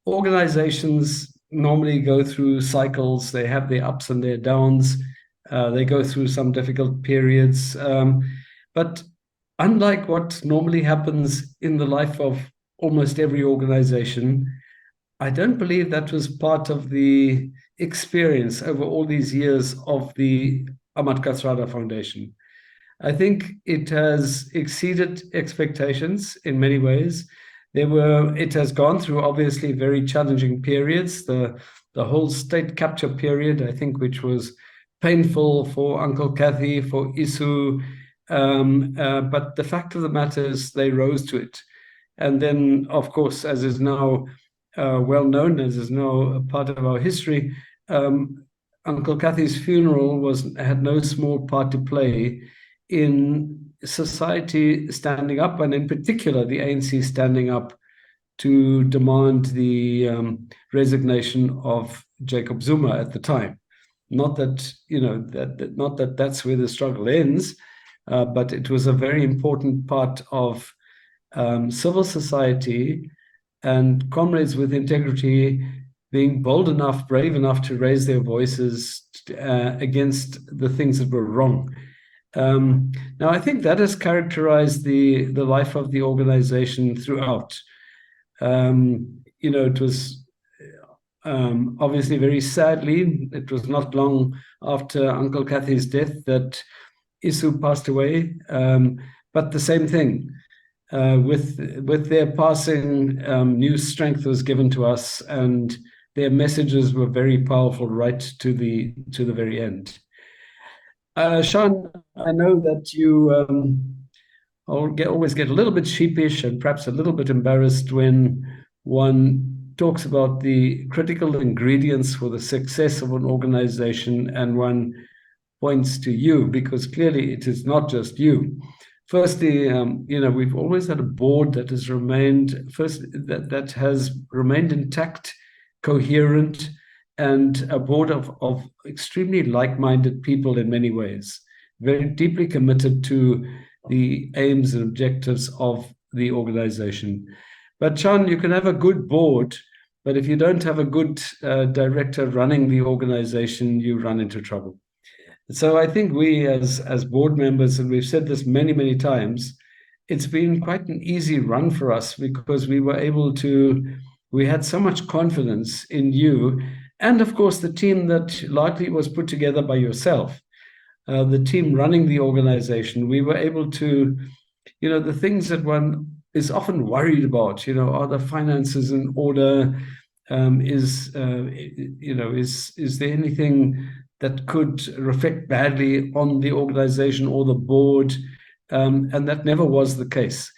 organizations normally go through cycles. They have their ups and their downs. They go through some difficult periods. But unlike what normally happens in the life of almost every organization, I don't believe that was part of the experience over all these years of the Ahmad Kathrada Foundation. I think it has exceeded expectations in many ways. It has gone through obviously very challenging periods. The whole state capture period, I think, which was painful for Uncle Kathy, for Isu. But the fact of the matter is they rose to it. And then, of course, as is now well known, as is now a part of our history, Uncle Kathy's funeral had no small part to play in society standing up, and in particular the ANC standing up to demand the resignation of Jacob Zuma at the time. Not that not that that's where the struggle ends, but it was a very important part of civil society and comrades with integrity being bold enough, brave enough to raise their voices against the things that were wrong. Now, I think that has characterized the life of the organization throughout. It was obviously very sadly, it was not long after Uncle Kathy's death that Isu passed away. But the same thing, with their passing, new strength was given to us, and their messages were very powerful right to the very end. Sean, I know that you always get a little bit sheepish and perhaps a little bit embarrassed when one talks about the critical ingredients for the success of an organization and one points to you, because clearly it is not just you. Firstly, we've always had a board that has remained that has remained intact, coherent, and a board of extremely like-minded people in many ways, very deeply committed to the aims and objectives of the organization. But Chan, you can have a good board, but if you don't have a good director running the organization, you run into trouble. So I think we as board members, and we've said this many, many times, it's been quite an easy run for us because we had so much confidence in you. And of course, the team that largely was put together by yourself, the team running the organization, we were able to, the things that one is often worried about, are the finances in order? Is there anything that could reflect badly on the organization or the board? And that never was the case.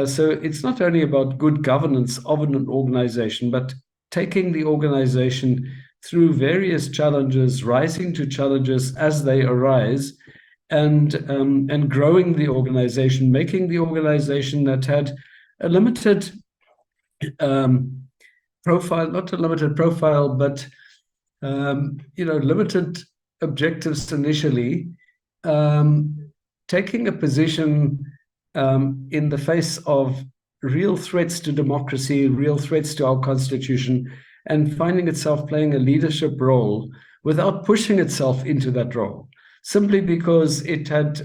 So it's not only about good governance of an organization, but taking the organization through various challenges, rising to challenges as they arise, and growing the organization, making the organization that had a limited profile, not a limited profile, but limited objectives initially, taking a position in the face of real threats to democracy, real threats to our constitution, and finding itself playing a leadership role without pushing itself into that role, simply because it had,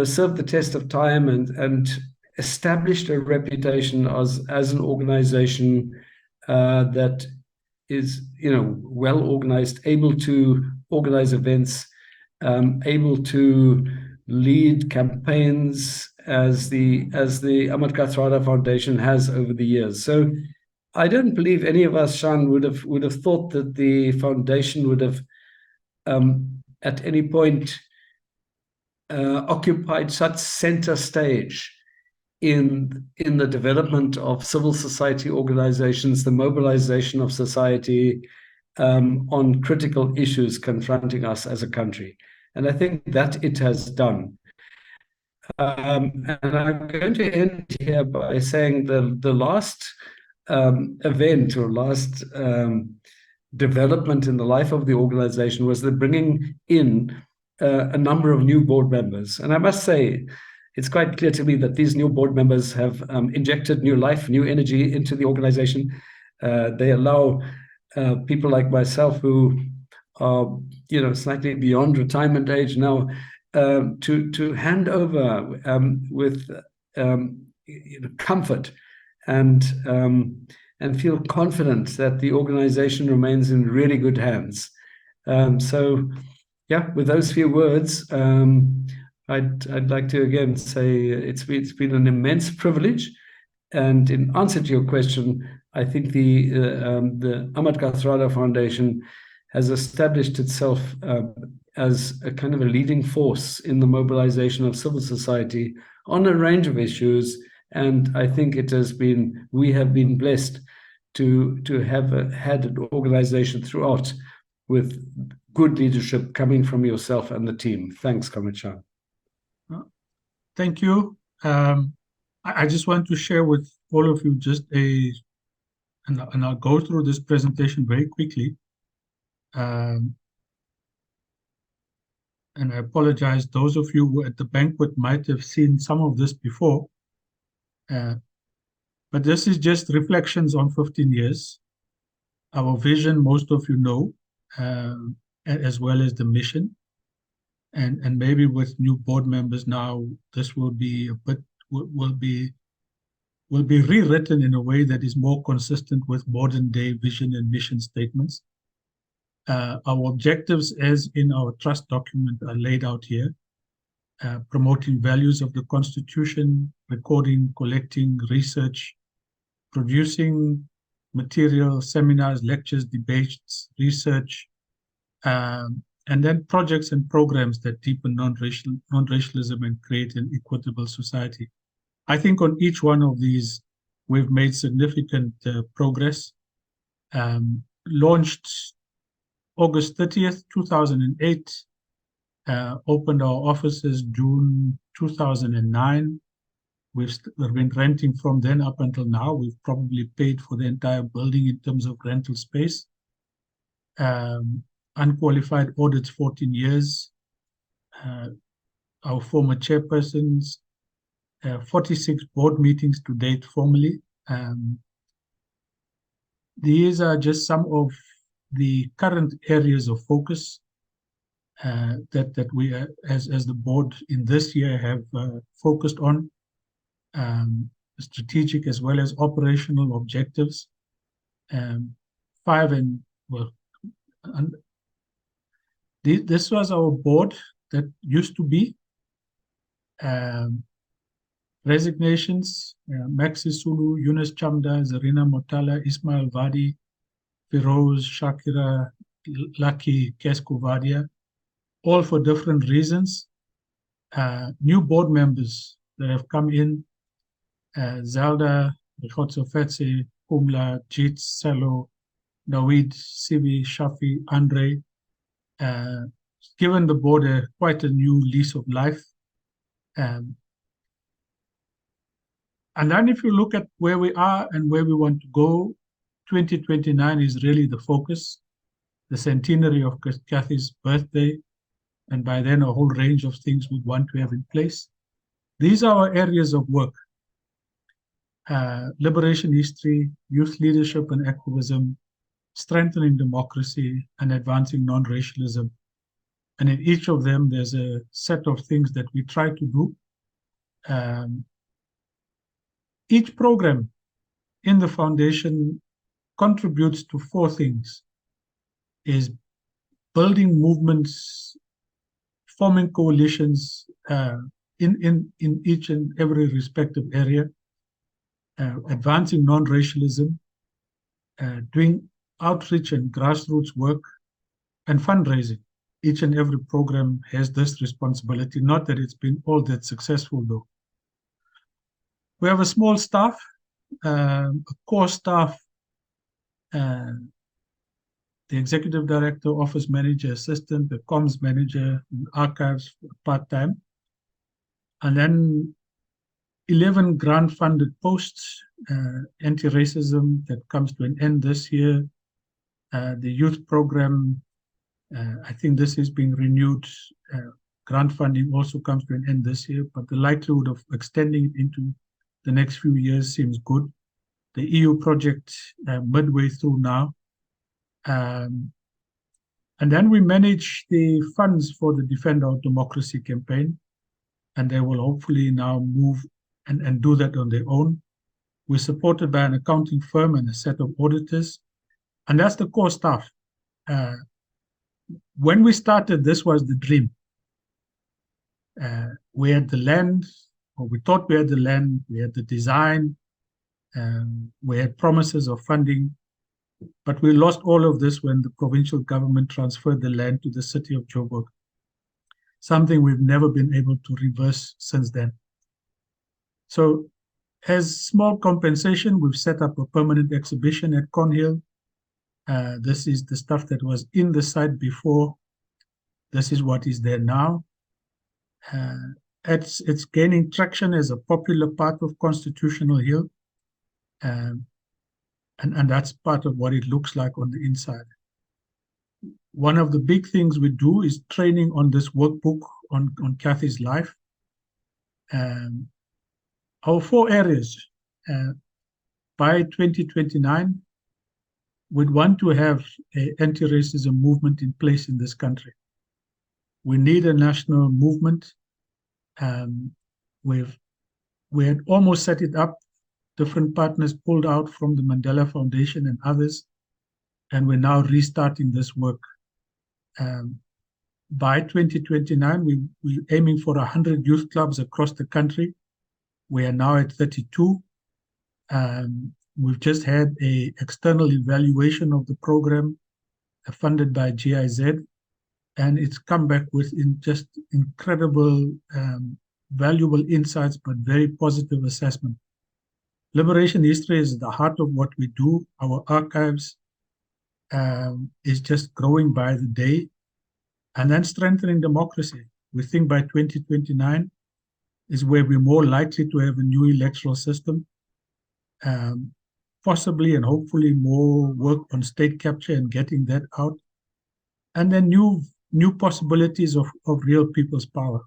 served the test of time and established a reputation as an organization that is, well organized, able to organize events, able to lead campaigns as the Ahmad Kathrada Foundation has over the years. So I don't believe any of us, Shan, would have thought that the foundation would have at any point occupied such center stage in the development of civil society organizations, the mobilization of society on critical issues confronting us as a country. And I think that it has done. And I'm going to end here by saying the last event or last development in the life of the organization was the bringing in a number of new board members. And I must say, it's quite clear to me that these new board members have injected new life, new energy into the organization. They allow people like myself who are, slightly beyond retirement age now, to hand over with comfort and feel confident that the organization remains in really good hands. So, yeah, with those few words, I'd like to again say it's been an immense privilege. And in answer to your question, I think the Ahmad Kathrada Foundation has established itself as a kind of a leading force in the mobilization of civil society on a range of issues. And I think we have been blessed to have had an organization throughout with good leadership coming from yourself and the team. Thanks, Comrade Shah. Thank you. I just want to share with all of you and I'll go through this presentation very quickly. And I apologize, those of you who at the banquet might have seen some of this before. But this is just reflections on 15 years. Our vision, most of you know, as well as the mission. And maybe with new board members now, this will be rewritten in a way that is more consistent with modern day vision and mission statements. Our objectives, as in our trust document, are laid out here. Promoting values of the Constitution, recording, collecting, research, producing material, seminars, lectures, debates, research, and then projects and programs that deepen non-racialism and create an equitable society. I think on each one of these, we've made significant progress. Launched August 30th, 2008, opened our offices June 2009. We've been renting from then up until now. We've probably paid for the entire building in terms of rental space. Unqualified audits, 14 years. Our former chairpersons, 46 board meetings to date formally. These are just some of the current areas of focus that we, as the board in this year, have focused on. Strategic as well as operational objectives. This was our board that used to be. Resignations, Maxi Sulu, Yunus Chamda, Zarina Motala, Ismail Vadi, Firoz, Shakira, Lucky, Kesko Vadia, all for different reasons. New board members that have come in, Zelda, Rikhotso Fetse, Kumla, Jit, Selo, Dawid, Sibi, Shafi, Andre, given the board quite a new lease of life. And then if you look at where we are and where we want to go, 2029 is really the focus, the centenary of Kathy's birthday, and by then a whole range of things we want to have in place. These are our areas of work. Liberation history, youth leadership and activism, strengthening democracy, and advancing non-racialism. And in each of them, there's a set of things that we try to do. Each program in the foundation contributes to four things: is building movements, forming coalitions in each and every respective area, advancing non-racialism, doing outreach and grassroots work, and fundraising. Each and every program has this responsibility, not that it's been all that successful though. We have a small staff, a core staff, the executive director, office manager, assistant, the comms manager, and archives part-time. And then 11 grant-funded posts, anti-racism that comes to an end this year. The youth program, I think this is being renewed grant funding also comes to an end this year, but the likelihood of extending it into the next few years seems good. The EU project midway through now. And then we manage the funds for the Defend Our Democracy campaign, and they will hopefully now move and do that on their own. We're supported by an accounting firm and a set of auditors, and that's the core staff. When we started, this was the dream. We had the land, or we thought we had the land, we had the design, we had promises of funding, but we lost all of this when the provincial government transferred the land to the city of Joburg, something we've never been able to reverse since then. So as small compensation, we've set up a permanent exhibition at Cornhill. This is the stuff that was in the site before. This is what is there now. It's gaining traction as a popular part of Constitutional Hill. And that's part of what it looks like on the inside. One of the big things we do is training on this workbook on Kathy's life. Our 4 areas, by 2029, we'd want to have an anti-racism movement in place in this country. We need a national movement. We had almost set it up. Different partners pulled out from the Mandela Foundation and others, and we're now restarting this work. By 2029, we're aiming for 100 youth clubs across the country. We are now at 32. We've just had an external evaluation of the program funded by GIZ, and it's come back with just incredible, valuable insights, but very positive assessment. Liberation history is at the heart of what we do. Our archives is just growing by the day. And then strengthening democracy. We think by 2029 is where we're more likely to have a new electoral system, possibly and hopefully more work on state capture and getting that out. And then new possibilities of real people's power,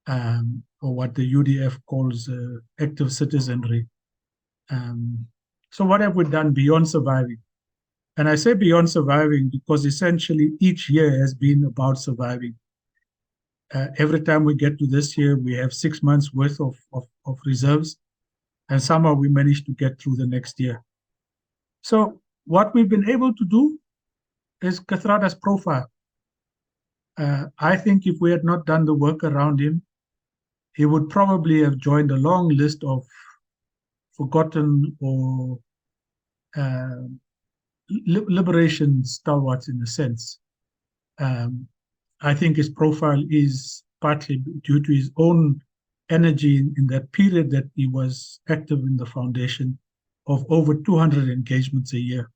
or what the UDF calls active citizenry. So what have we done beyond surviving? And I say beyond surviving because essentially each year has been about surviving. Every time we get to this year, we have 6 months worth of reserves, and somehow we manage to get through the next year. So what we've been able to do is Kathrada's profile. I think if we had not done the work around him, he would probably have joined a long list of forgotten or liberation stalwarts in a sense. I think his profile is partly due to his own energy in that period that he was active in the foundation of over 200 engagements a year.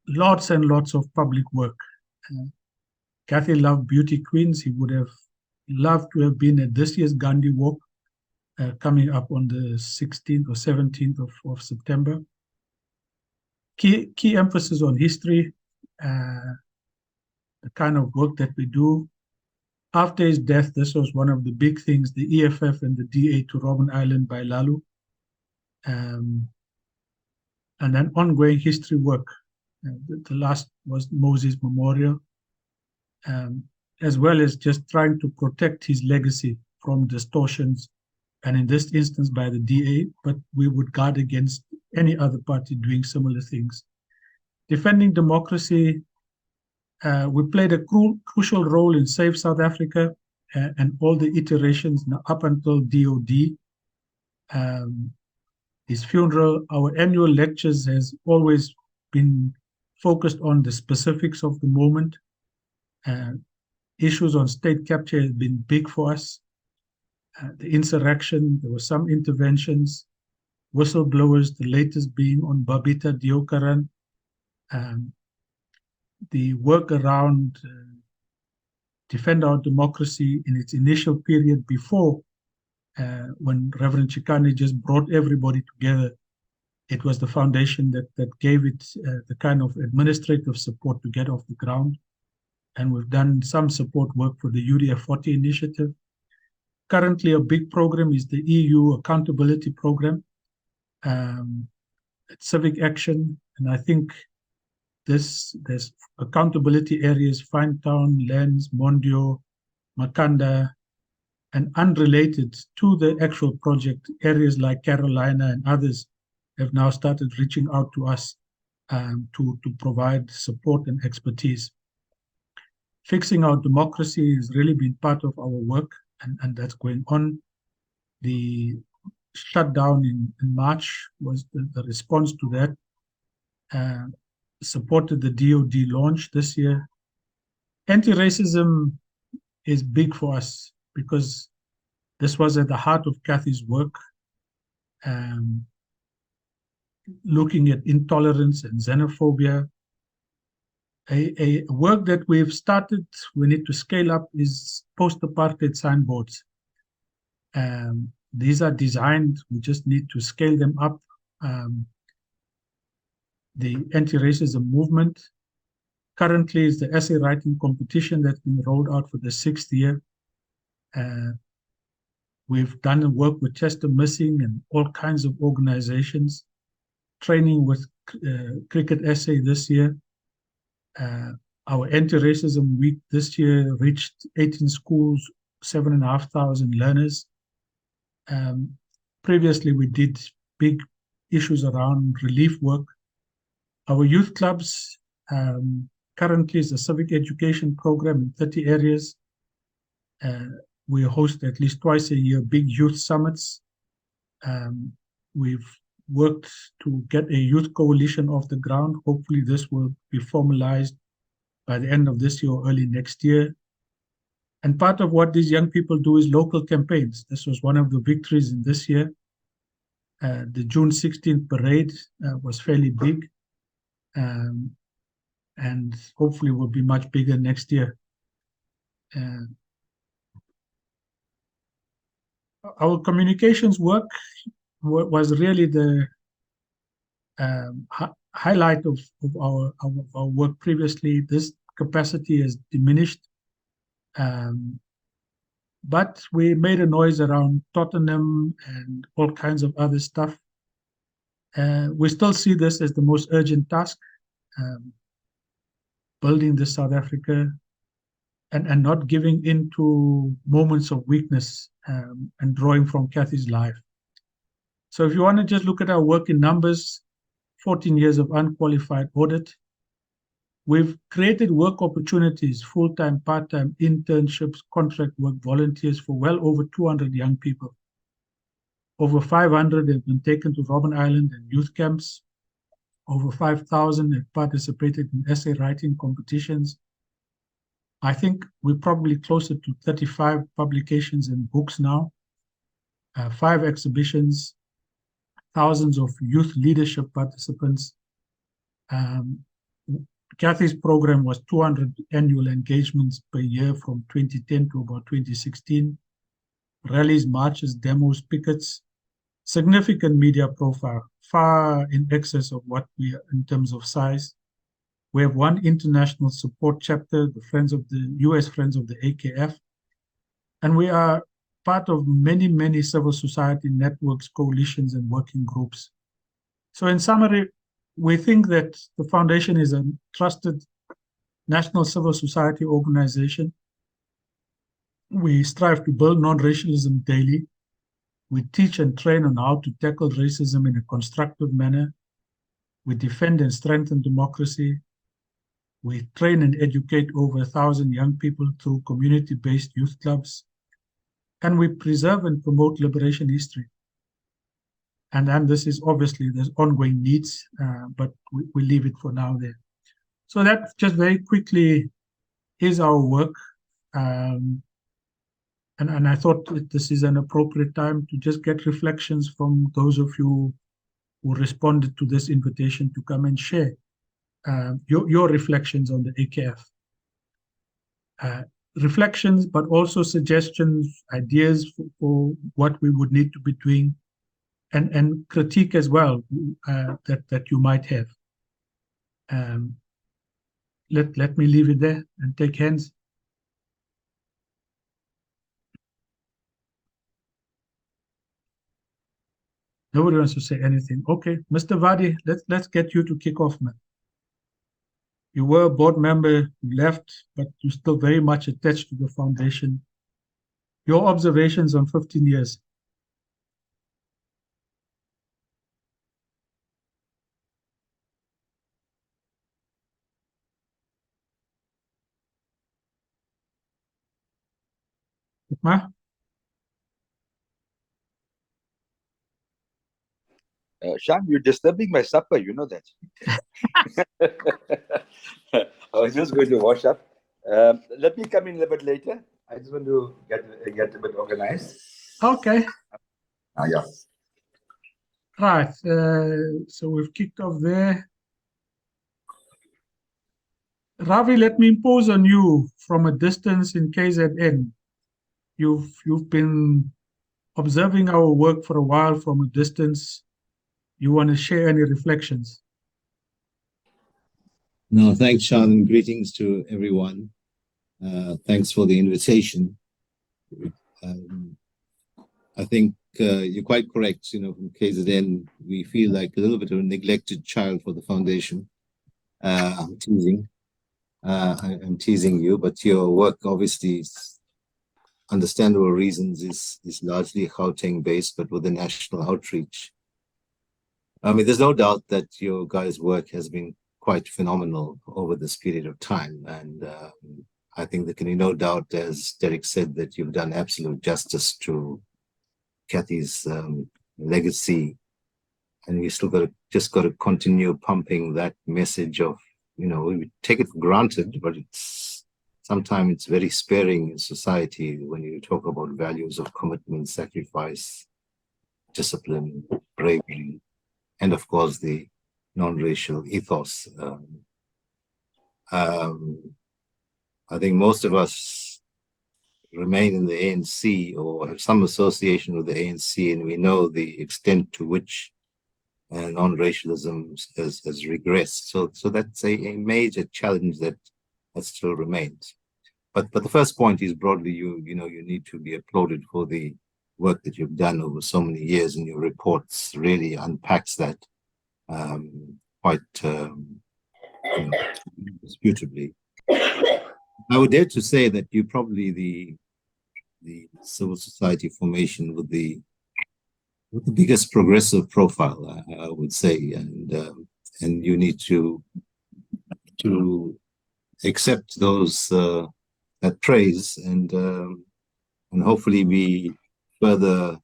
Lots and lots of public work. Kathy loved beauty queens. He would have loved to have been at this year's Gandhi Walk coming up on the 16th or 17th of September. Key emphasis on history, the kind of work that we do. After his death, this was one of the big things, the EFF and the DA to Robben Island by Lalu. And then ongoing history work. The last was Moses Memorial, as well as just trying to protect his legacy from distortions, and in this instance by the DA, but we would guard against any other party doing similar things. Defending democracy, we played a crucial role in Save South Africa and all the iterations up until DOD. His funeral, our annual lectures has always been focused on the specifics of the moment. Issues on state capture has been big for us. The insurrection, there were some interventions, whistleblowers, the latest being on Babita Deokaran. The work around Defend Our Democracy in its initial period before, when Reverend Chikane just brought everybody together. It was the foundation that gave it the kind of administrative support to get off the ground. and we've done some support work for the UDF 40 initiative. Currently, a big program is the EU Accountability Program, civic action, and I think there's accountability areas, Finetown, Lens, Mondio, Makanda, and unrelated to the actual project, areas like Carolina and others have now started reaching out to us to provide support and expertise. Fixing our democracy has really been part of our work, and that's going on. The shutdown in March was the response to that. Supported the DoD launch this year. Anti-racism is big for us because this was at the heart of Kathy's work, looking at intolerance and xenophobia. A work that we've started, we need to scale up, is post-apartheid signboards. These are designed, we just need to scale them up. The anti-racism movement currently is the essay writing competition that's been rolled out for the 6th year. We've done work with Chester Missing and all kinds of organizations, training with cricket essay this year. Our anti-racism week this year reached 18 schools, 7,500 learners. Previously, we did big issues around relief work. Our youth clubs currently is a civic education program in 30 areas. We host at least twice a year big youth summits. We've worked to get a youth coalition off the ground. Hopefully this will be formalized by the end of this year or early next year. And part of what these young people do is local campaigns. This was one of the victories in this year. The June 16th parade was fairly big, and hopefully will be much bigger next year. Our communications work was really the highlight of our work previously. This capacity has diminished, but we made a noise around Tottenham and all kinds of other stuff. We still see this as the most urgent task, building the South Africa and not giving into moments of weakness and drawing from Kathy's life. So if you want to just look at our work in numbers, 14 years of unqualified audit. We've created work opportunities, full-time, part-time, internships, contract work, volunteers for well over 200 young people. Over 500 have been taken to Robben Island and youth camps. Over 5,000 have participated in essay writing competitions. I think we're probably closer to 35 publications and books now, 5 exhibitions, thousands of youth leadership participants. Kathy's program was 200 annual engagements per year from 2010 to about 2016. Rallies, marches, demos, pickets, significant media profile, far in excess of what we are in terms of size. We have one international support chapter, the US Friends of the AKF, and we are part of many, many civil society networks, coalitions, and working groups. So in summary, we think that the foundation is a trusted national civil society organization. We strive to build non-racialism daily. We teach and train on how to tackle racism in a constructive manner. We defend and strengthen democracy. We train and educate over 1,000 young people through community-based youth clubs. And we preserve and promote liberation history. And then this is obviously, there's ongoing needs, but we leave it for now there. So that just very quickly is our work. And I thought this is an appropriate time to just get reflections from those of you who responded to this invitation to come and share your reflections on the AKF. Reflections, but also suggestions, ideas for what we would need to be doing, and critique as well that you might have. let me leave it there and take hands. Nobody wants to say anything. Okay, Mr. Vadi, let's get you to kick off, man. You were a board member, you left, but you're still very much attached to the foundation. Your observations on 15 years. Ma? Shan, you're disturbing my supper, you know that. I was just going to wash up. Let me come in a little bit later. I just want to get a bit organized. Okay. Yeah. Right. So we've kicked off there. Ravi, let me impose on you from a distance in KZN. You've been observing our work for a while from a distance. You want to share any reflections? No, thanks, Sean, and greetings to everyone. Thanks for the invitation. I think you're quite correct. You know, from KZN, we feel like a little bit of a neglected child for the foundation. I'm teasing. I'm teasing you, but your work, obviously, understandable reasons, is largely Gauteng based, but with a national outreach. I mean, there's no doubt that your guys' work has been quite phenomenal over this period of time. And I think there can be no doubt, as Derek said, that you've done absolute justice to Kathy's legacy. And we still just got to continue pumping that message of, you know, we take it for granted, but sometimes it's very sparing in society when you talk about values of commitment, sacrifice, discipline, bravery, and of course the non-racial ethos. I think most of us remain in the ANC or have some association with the ANC, and we know the extent to which non-racialism has regressed. So that's a major challenge that still remains. But the first point is broadly, you need to be applauded for the work that you've done over so many years, and your reports really unpacks that quite indisputably. I would dare to say that you're probably the civil society formation with the biggest progressive profile, I would say, and you need to accept those that praise and hopefully be further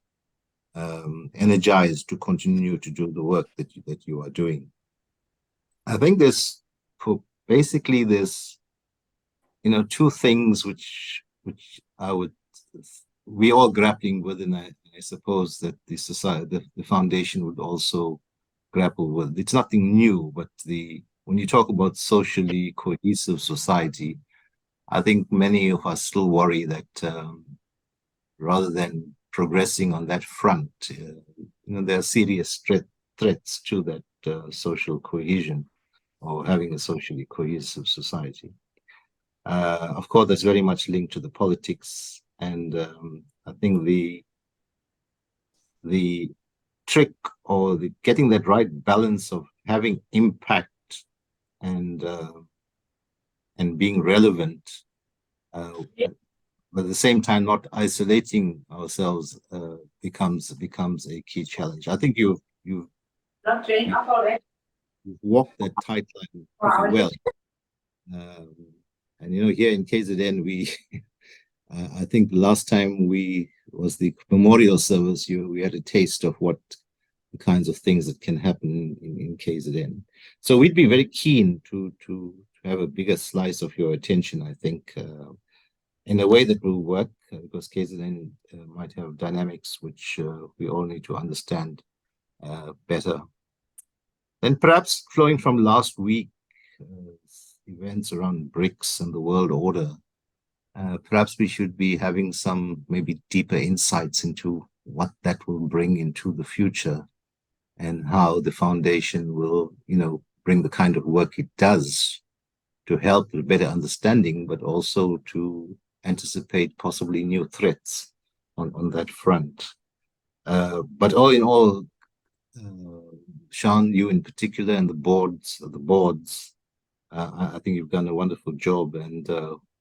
energized to continue to do the work that you are doing. I think there's two things which we all grappling with, and I suppose that the foundation would also grapple with. It's nothing new, but when you talk about socially cohesive society, I think many of us still worry that rather than progressing on that front, there are serious threats to that social cohesion or having a socially cohesive society. Of course, that's very much linked to the politics, and I think the trick or getting that right balance of having impact and being relevant, but at the same time not isolating ourselves becomes a key challenge. I think you've walked that tight line pretty well. And here in KZN, I think the last time was the memorial service, we had a taste of what the kinds of things that can happen in KZN. So we'd be very keen to have a bigger slice of your attention, I think, in a way that will work, because KZN might have dynamics which we all need to understand better. And perhaps flowing from last week, events around BRICS and the world order, perhaps we should be having some maybe deeper insights into what that will bring into the future and how the foundation will, bring the kind of work it does help with better understanding, but also to anticipate possibly new threats on that front. But all in all, Sean, you in particular, and the boards, I think you've done a wonderful job, and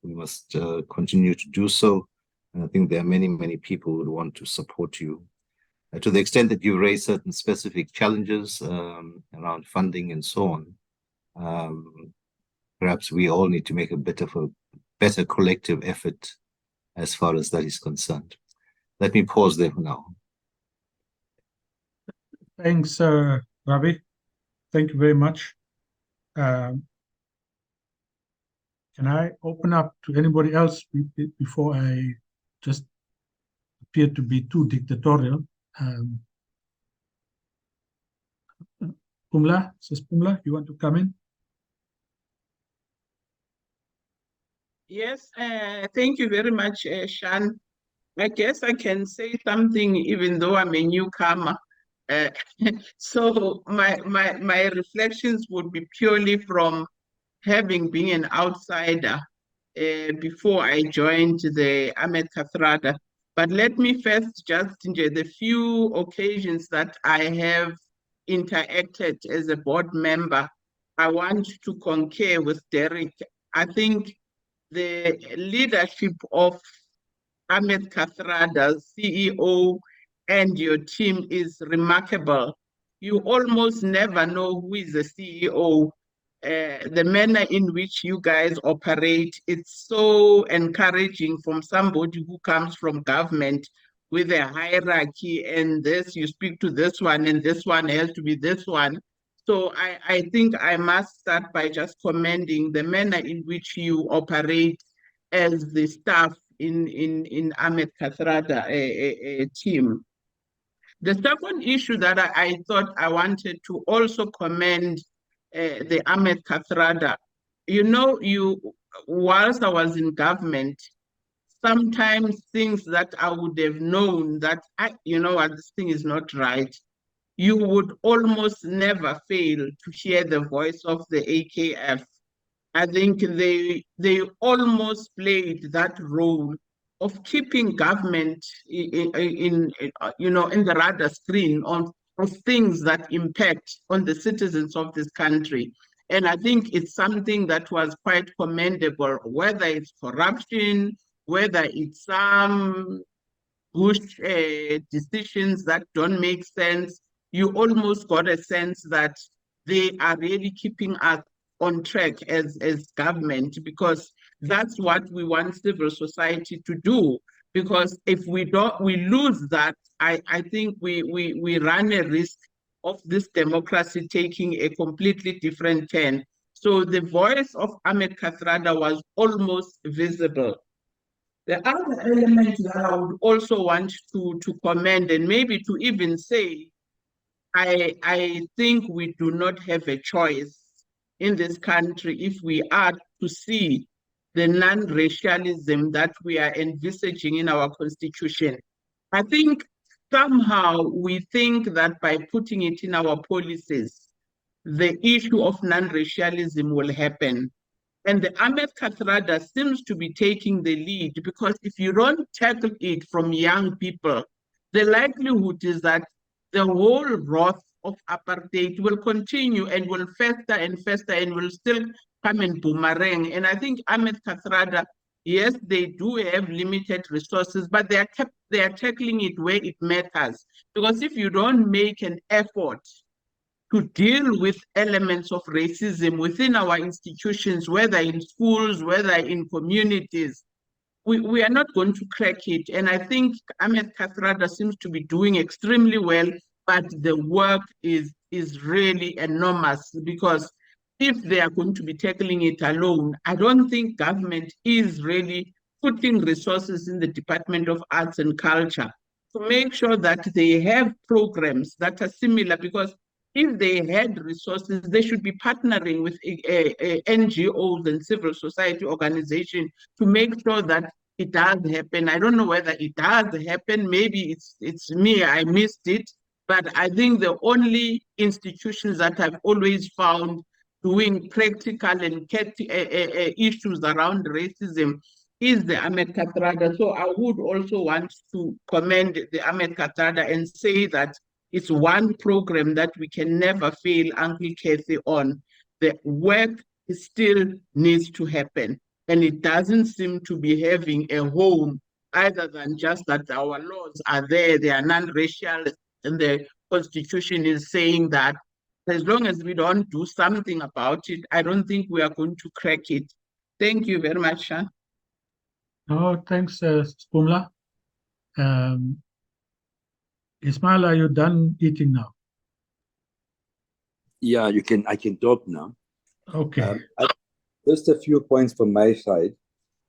we must continue to do so. And I think there are many, many people who would want to support you. To the extent that you raise certain specific challenges around funding and so on, perhaps we all need to make a better collective effort as far as that is concerned. Let me pause there for now. Thanks, Ravi. Thank you very much. Can I open up to anybody else before I just appear to be too dictatorial? Pumla, Sis Pumla, you want to come in? Yes, thank you very much, Shan. I guess I can say something even though I'm a newcomer. So my reflections would be purely from having been an outsider before I joined the Ahmed Kathrada. But let me first just enjoy the few occasions that I have interacted as a board member. I want to concur with Derek. I think the leadership of Ahmed Kathrada, CEO, and your team is remarkable. You almost never know who is the CEO. The manner in which you guys operate, it's so encouraging from somebody who comes from government with a hierarchy, and this, you speak to this one, and this one has to be this one. So I think I must start by just commending the manner in which you operate as the staff in Ahmed Kathrada team. The second issue that I thought I wanted to also commend the Ahmed Kathrada, whilst I was in government, sometimes things that I would have known that, this thing is not right, you would almost never fail to hear the voice of the AKF. I think they almost played that role of keeping government in the radar screen of things that impact on the citizens of this country. And I think it's something that was quite commendable, whether it's corruption, whether it's some push decisions that don't make sense. You almost got a sense that they are really keeping us on track as government, because that's what we want civil society to do. Because if we lose that, I think we run a risk of this democracy taking a completely different turn. So the voice of Ahmed Kathrada was almost visible. The other element that I would also want to commend, and maybe to even say, I think we do not have a choice in this country if we are to see the non-racialism that we are envisaging in our constitution. I think somehow we think that by putting it in our policies, the issue of non-racialism will happen. And the Ahmed Kathrada seems to be taking the lead, because if you don't tackle it from young people, the likelihood is that the whole wrath of apartheid will continue and will fester and fester and will still come in boomerang. And I think Ahmed Kathrada, yes, they do have limited resources, but they are tackling it where it matters. Because if you don't make an effort to deal with elements of racism within our institutions, whether in schools, whether in communities, we are not going to crack it. And I think Ahmed Kathrada seems to be doing extremely well, but the work is really enormous, because if they are going to be tackling it alone, I don't think government is really putting resources in the Department of Arts and Culture to make sure that they have programs that are similar, because if they had resources, they should be partnering with NGOs and civil society organizations to make sure that it does happen. I don't know whether it does happen. Maybe it's me, I missed it. But I think the only institutions that I've always found doing practical and issues around racism is the Ahmed Kathrada. So I would also want to commend the Ahmed Kathrada and say that it's one program that we can never fail Uncle Kathy on. The work still needs to happen, and it doesn't seem to be having a home other than just that our laws are there, they are non-racial, and the Constitution is saying that. As long as we don't do something about it, I don't think we are going to crack it. Thank you very much, Sean. No, thanks, Spumla. Ismail, are you done eating now? Yeah, you can. I can talk now. Okay. Just a few points from my side.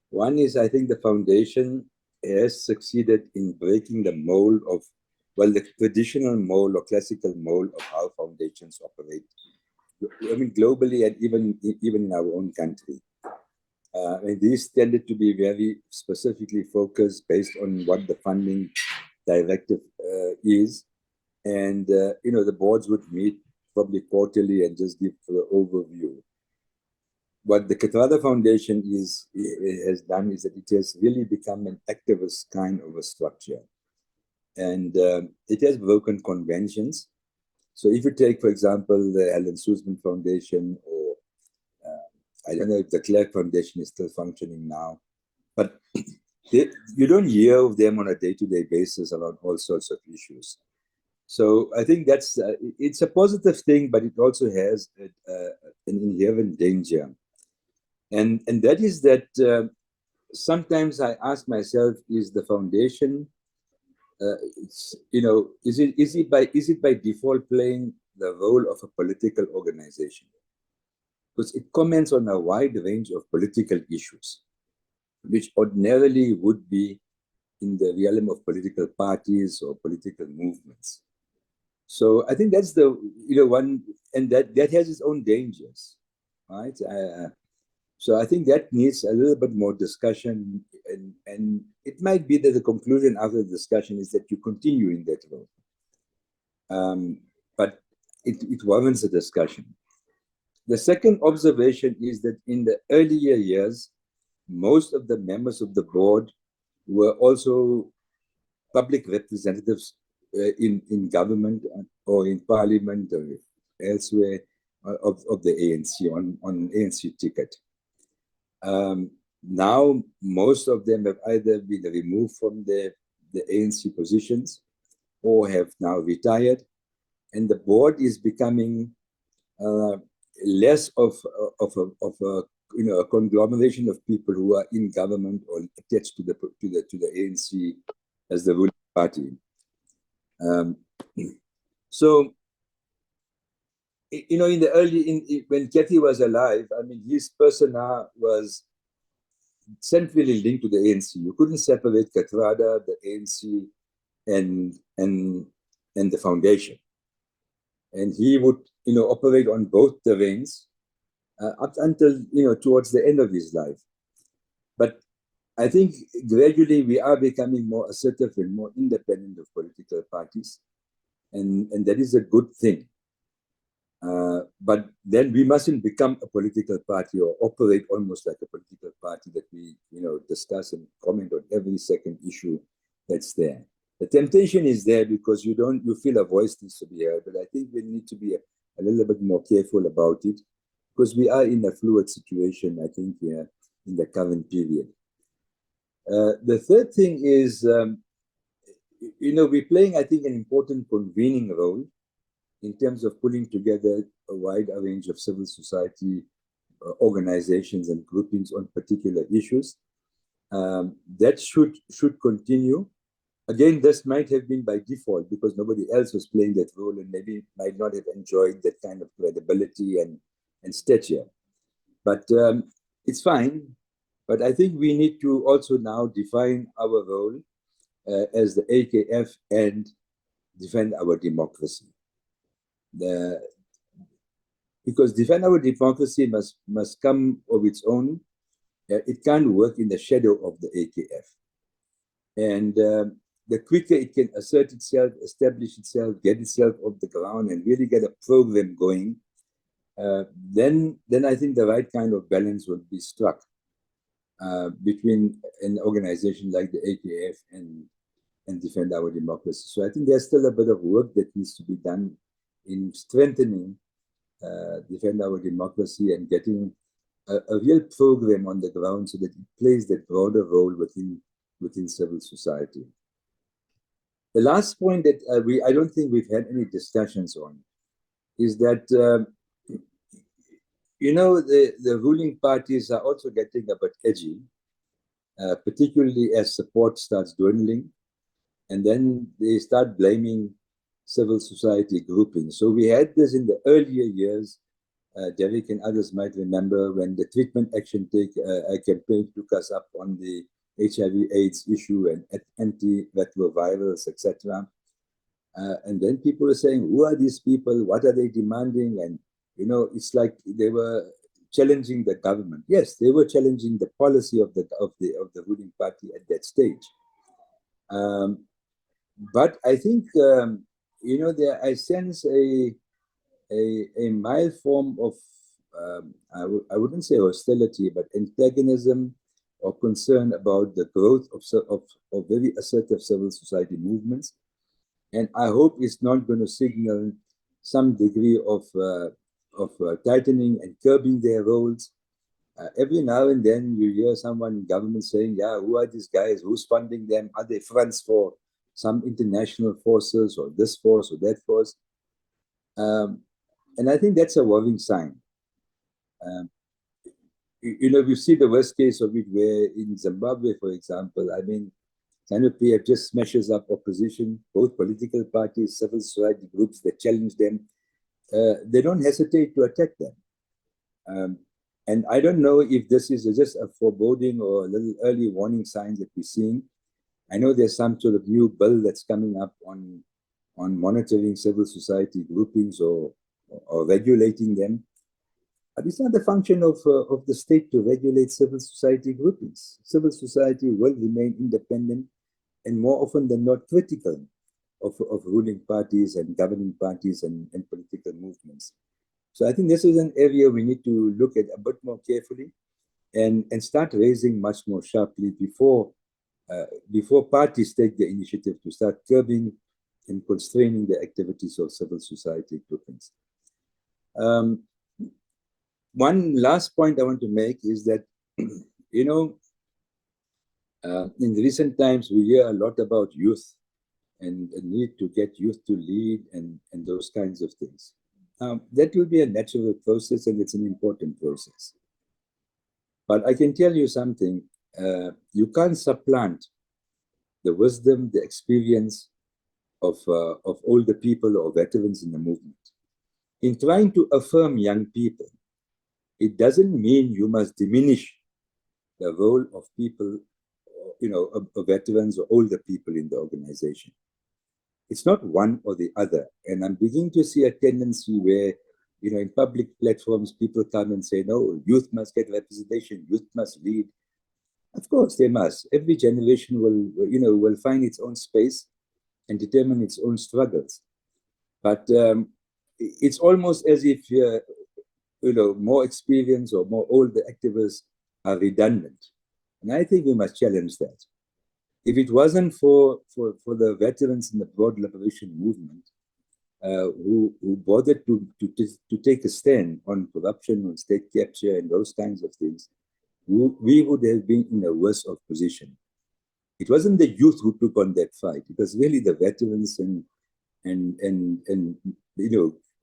One is, I think the foundation has succeeded in breaking the mold of, well, the traditional mold or classical mold of how foundations operate. I mean, globally and even in our own country. And these tended to be very specifically focused based on what the funding directive is. And, you know, the boards would meet probably quarterly and just give an overview. What the Kathrada Foundation has done is that it has really become an activist kind of a structure. And it has broken conventions. So if you take, for example, the Alan Suzman Foundation, or I don't know if the Clark Foundation is still functioning now, but you don't hear of them on a day-to-day basis around all sorts of issues. So I think that's it's a positive thing, but it also has an inherent danger, and that is that sometimes I ask myself: is the foundation, you know, is it by default playing the role of a political organization? Because it comments on a wide range of political issues, which ordinarily would be in the realm of political parties or political movements. So I think that's the, you know, one, and that has its own dangers, right? So I think that needs a little bit more discussion, and it might be that the conclusion after the discussion is that you continue in that role. But it warrants a discussion. The second observation is that in the earlier years, most of the members of the board were also public representatives in government or in parliament or elsewhere of the ANC on ANC ticket. Now, most of them have either been removed from the ANC positions or have now retired, and the board is becoming less of a, you know, a conglomeration of people who are in government or attached to the ANC as the ruling party. So, you know, in the early, when Kathy was alive, I mean, his persona was centrally linked to the ANC. You couldn't separate Kathrada, the ANC, and the foundation. And he would, you know, operate on both the reins up until, you know, towards the end of his life. But I think gradually we are becoming more assertive and more independent of political parties. And that is a good thing. But then we mustn't become a political party or operate almost like a political party that we, you know, discuss and comment on every second issue that's there. The temptation is there because you feel a voice needs to be heard, but I think we need to be a little bit more careful about it because we are in a fluid situation, I think, in the current period. The third thing is, you know, we're playing, I think, an important convening role in terms of pulling together a wide range of civil society organizations and groupings on particular issues. That should continue. Again, this might have been by default because nobody else was playing that role and maybe might not have enjoyed that kind of credibility and stature. But it's fine. But I think we need to also now define our role as the AKF and defend our democracy. Because defend our democracy must come of its own. It can't work in the shadow of the AKF. And the quicker it can assert itself, establish itself, get itself off the ground, and really get a program going, then I think the right kind of balance will be struck between an organization like the AKF and Defend Our Democracy. So I think there's still a bit of work that needs to be done in strengthening Defend Our Democracy and getting a real program on the ground so that it plays that broader role within civil society. The last point that I don't think we've had any discussions on is that the ruling parties are also getting a bit edgy, particularly as support starts dwindling, and then they start blaming civil society groupings. So we had this in the earlier years. Derek and others might remember when the Treatment Action campaign took us up on the HIV/AIDS issue and antiretrovirals, etc. And then people were saying, "Who are these people? What are they demanding?" And it's like they were challenging the government. Yes, they were challenging the policy of the ruling party at that stage. But I think I sense a mild form of I wouldn't say hostility, but antagonism or concern about the growth of very assertive civil society movements. And I hope it's not going to signal some degree of tightening and curbing their roles. Every now and then you hear someone in government saying, "Yeah, who are these guys? Who's funding them? Are they fronts for some international forces or this force or that force?" And I think that's a worrying sign. We see the worst case of it where in Zimbabwe, for example, I mean, ZANU-PF just smashes up opposition, both political parties, civil society groups that challenge them. They don't hesitate to attack them. And I don't know if this is just a foreboding or a little early warning signs that we're seeing. I know there's some sort of new bill that's coming up on monitoring civil society groupings or regulating them. But it's not the function of the state to regulate civil society groupings. Civil society will remain independent and more often than not critical of ruling parties and governing parties and political movements. So I think this is an area we need to look at a bit more carefully and start raising much more sharply before parties take the initiative to start curbing and constraining the activities of civil society groupings. One last point I want to make is that, in recent times, we hear a lot about youth and the need to get youth to lead and those kinds of things. That will be a natural process and it's an important process. But I can tell you something, you can't supplant the wisdom, the experience of older people or veterans in the movement. In trying to affirm young people, it doesn't mean you must diminish the role of people, of veterans or older people in the organization. It's not one or the other. And I'm beginning to see a tendency where, in public platforms, people come and say, "No, youth must get representation, youth must lead." Of course, they must. Every generation will find its own space and determine its own struggles. But it's almost as if more experience or more older activists are redundant. And I think we must challenge that. If it wasn't for the veterans in the broad liberation movement who bothered to take a stand on corruption, on state capture and those kinds of things, we would have been in a worse of position. It wasn't the youth who took on that fight. It was really the veterans and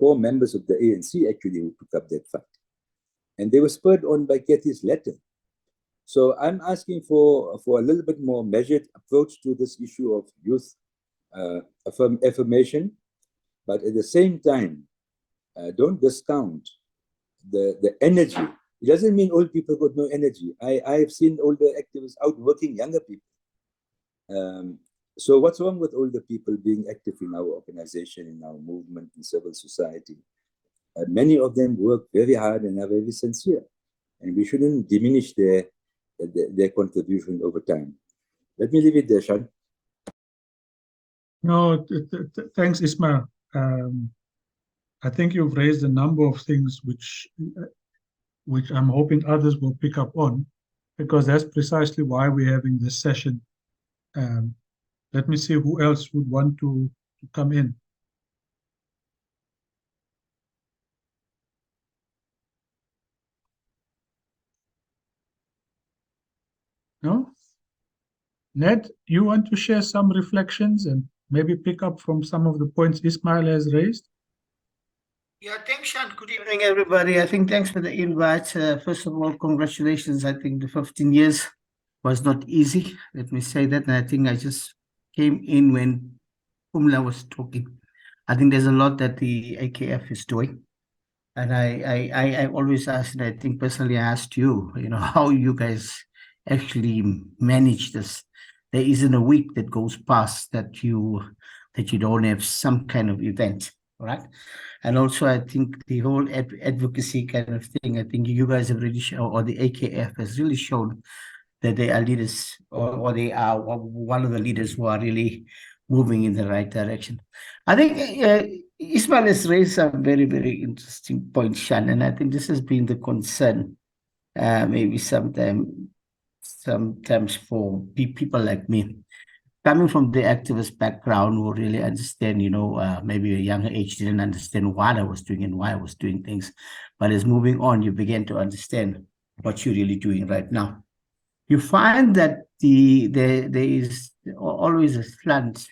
core members of the ANC actually who took up that fight. And they were spurred on by Kathy's letter. So I'm asking for a little bit more measured approach to this issue of youth affirmation, but at the same time, don't discount the energy. It doesn't mean old people got no energy. I have seen older activists outworking younger people. So what's wrong with older people being active in our organization, in our movement, in civil society? Many of them work very hard and are very sincere, and we shouldn't diminish their contribution over time. Let me leave it there, Sean. No, thanks, Ismail. I think you've raised a number of things which I'm hoping others will pick up on, because that's precisely why we're having this session. Let me see who else would want to come in. No? Ned, you want to share some reflections and maybe pick up from some of the points Ismail has raised? Yeah, thanks, Sean. Good evening, everybody. I think thanks for the invite. First of all, congratulations. I think the 15 years was not easy. Let me say that. And I think I just came in when Umla was talking. I think there's a lot that the AKF is doing. And I always ask, and I think personally I asked you, how you guys actually manage this. There isn't a week that goes past that you don't have some kind of event, right? And also, I think the whole advocacy kind of thing, I think you guys have really shown, or the AKF has really shown that they are leaders, or they are one of the leaders who are really moving in the right direction. I think Ismail has raised some very, very interesting points, Shan, and I think this has been the concern, maybe sometimes for people like me, coming from the activist background, who really understand, maybe a younger age didn't understand what I was doing and why I was doing things. But as moving on, you begin to understand what you're really doing right now. You find that there is always a slant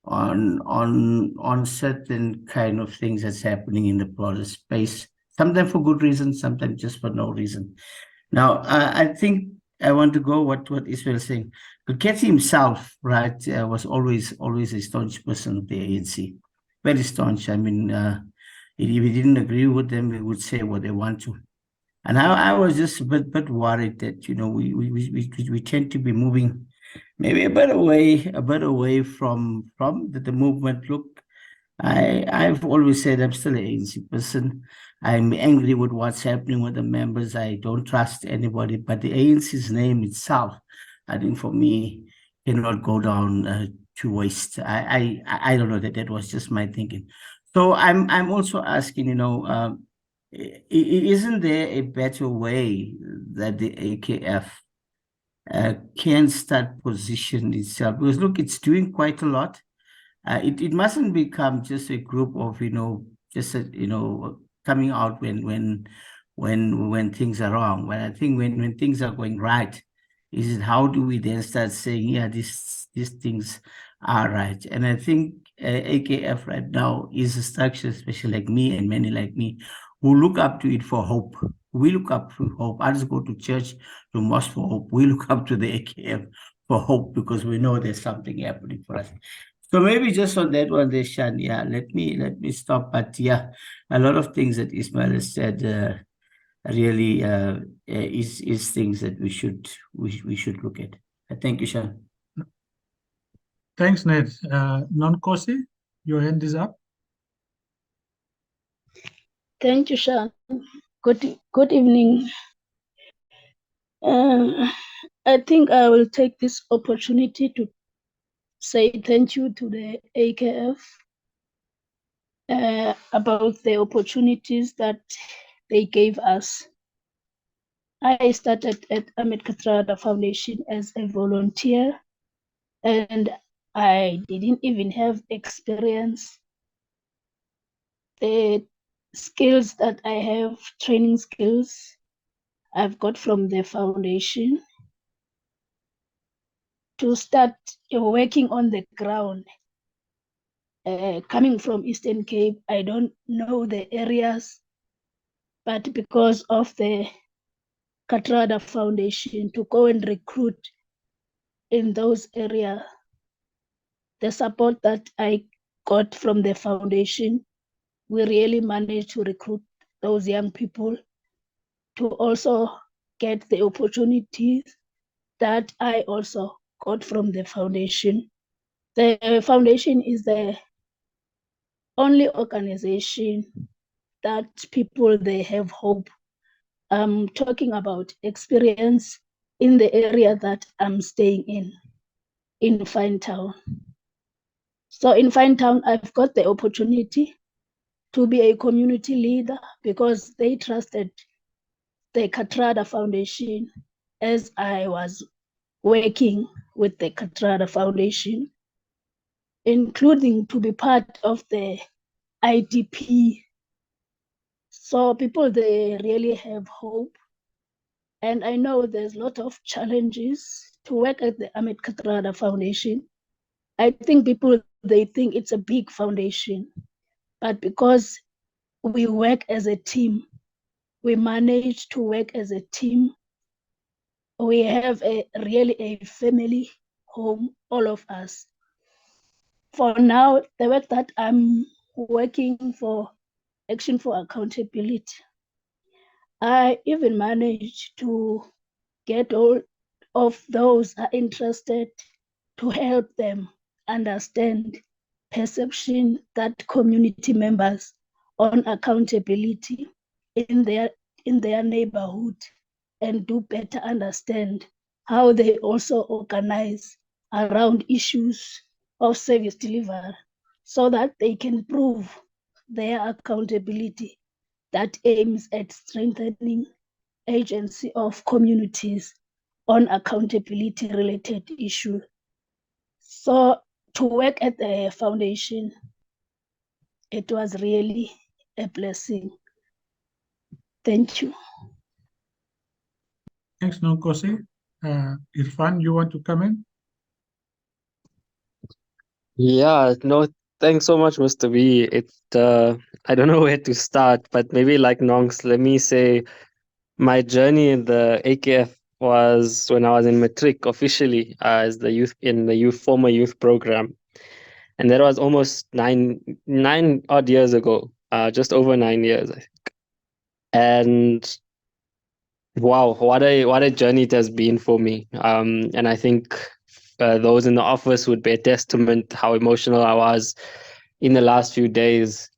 on certain kind of things that's happening in the broader space, sometimes for good reasons, sometimes just for no reason. Now, I think I want to go what Israel is saying. But Kathy himself, right, was always a staunch person of the ANC. Very staunch. I mean, if we didn't agree with them, we would say what they want to. And I was just a bit worried that, we tend to be moving maybe a bit away from the movement. Look, I've always said I'm still an ANC person. I'm angry with what's happening with the members. I don't trust anybody, but the ANC's name itself, I think for me, cannot go down to waste. I don't know, that was just my thinking. So I'm also asking, isn't there a better way that the AKF can start positioning itself? Because look, it's doing quite a lot. It mustn't become just a group of, coming out when things are wrong. But I think when things are going right, is it how do we then start saying, yeah, these things are right? And I think AKF right now is a structure, especially like me and many like me, who look up to it for hope. We look up to hope. Others go to church, to mosque for hope. We look up to the AKF for hope because we know there's something happening for us. So maybe just on that one, Shan, yeah, let me stop. But yeah, a lot of things that Ismail has said really is things that we should look at. Thank you, Shan. Thanks, Ned. Nonkosi, your hand is up. Thank you, Sean. Good evening. I think I will take this opportunity to say thank you to the AKF about the opportunities that they gave us. I started at Ahmed Kathrada Foundation as a volunteer, and I didn't even have experience. The skills that I have, training skills, I've got from the foundation. To start working on the ground. Coming from Eastern Cape, I don't know the areas, but because of the Kathrada Foundation, to go and recruit in those areas, the support that I got from the foundation, we really managed to recruit those young people to also get the opportunities that I also got from the foundation. The foundation is the only organization that people, they have hope. I'm talking about experience in the area that I'm staying in Finetown. So in Finetown, I've got the opportunity to be a community leader because they trusted the Katrada Foundation as I was working with the Katrada Foundation, including to be part of the IDP. So people, they really have hope. And I know there's a lot of challenges to work at the Ahmed Katrada Foundation. I think people, they think it's a big foundation, but because we work as a team, we manage to work as a team. We have really a family home, all of us. For now, the work that I'm working for, Action for Accountability, I even managed to get all of those are interested to help them understand perception that community members on accountability in their neighborhood and do better understand how they also organize around issues of service delivery so that they can prove their accountability that aims at strengthening agency of communities on accountability related issues. So to work at the foundation, it was really a blessing. Thank you. Thanks, Nonkosi. Irfan, you want to come in? Yeah, no, thanks so much, Mr. B. I don't know where to start, but maybe like Nonks, let me say my journey in the AKF was when I was in matric officially as the youth in the former youth program, and that was almost nine odd years ago, just over 9 years, I think. And wow, what a journey it has been for me. And I think those in the office would bear testament how emotional I was in the last few days.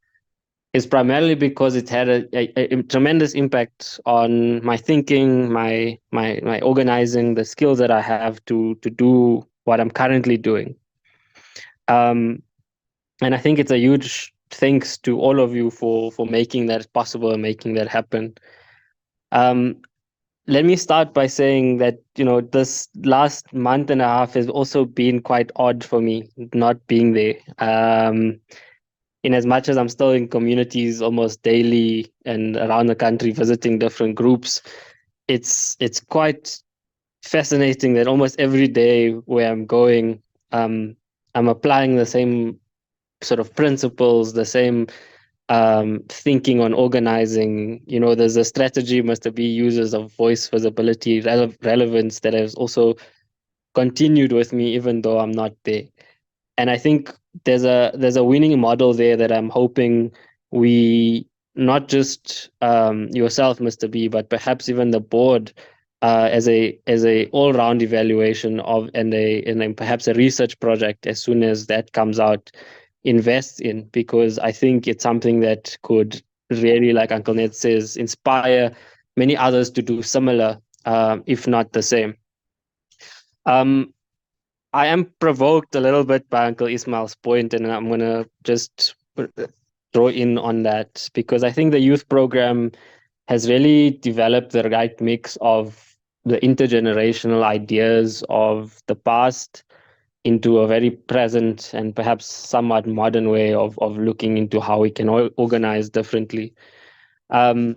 Is primarily because it had a tremendous impact on my thinking, my organizing, the skills that I have to do what I'm currently doing. And I think it's a huge thanks to all of you for making that possible and making that happen. Let me start by saying that, this last month and a half has also been quite odd for me, not being there. In as much as I'm still in communities almost daily and around the country visiting different groups, it's quite fascinating that almost every day where I'm going, I'm applying the same sort of principles, the same thinking on organizing. There's a strategy Mr. B uses of voice, visibility, relevance that has also continued with me even though I'm not there. And I think there's a winning model there that I'm hoping we, not just yourself, Mr. B, but perhaps even the board, as a all-round evaluation of and perhaps a research project as soon as that comes out, invest in, because I think it's something that could really, like Uncle Ned says, inspire many others to do similar, if not the same. I am provoked a little bit by Uncle Ismail's point, and I'm going to just throw in on that because I think the youth program has really developed the right mix of the intergenerational ideas of the past into a very present and perhaps somewhat modern way of looking into how we can organize differently. I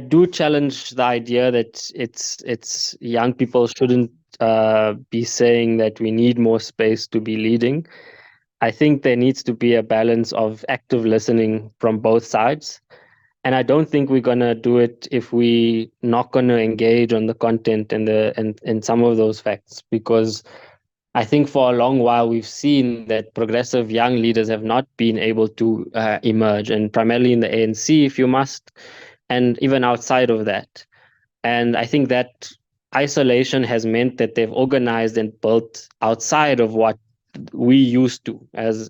do challenge the idea that it's young people shouldn't be saying that we need more space to be leading. I think there needs to be a balance of active listening from both sides. And I don't think we're gonna do it if we not gonna engage on the content and some of those facts, because I think for a long while we've seen that progressive young leaders have not been able to emerge, and primarily in the ANC, if you must, and even outside of that. And I think that isolation has meant that they've organized and built outside of what we used to as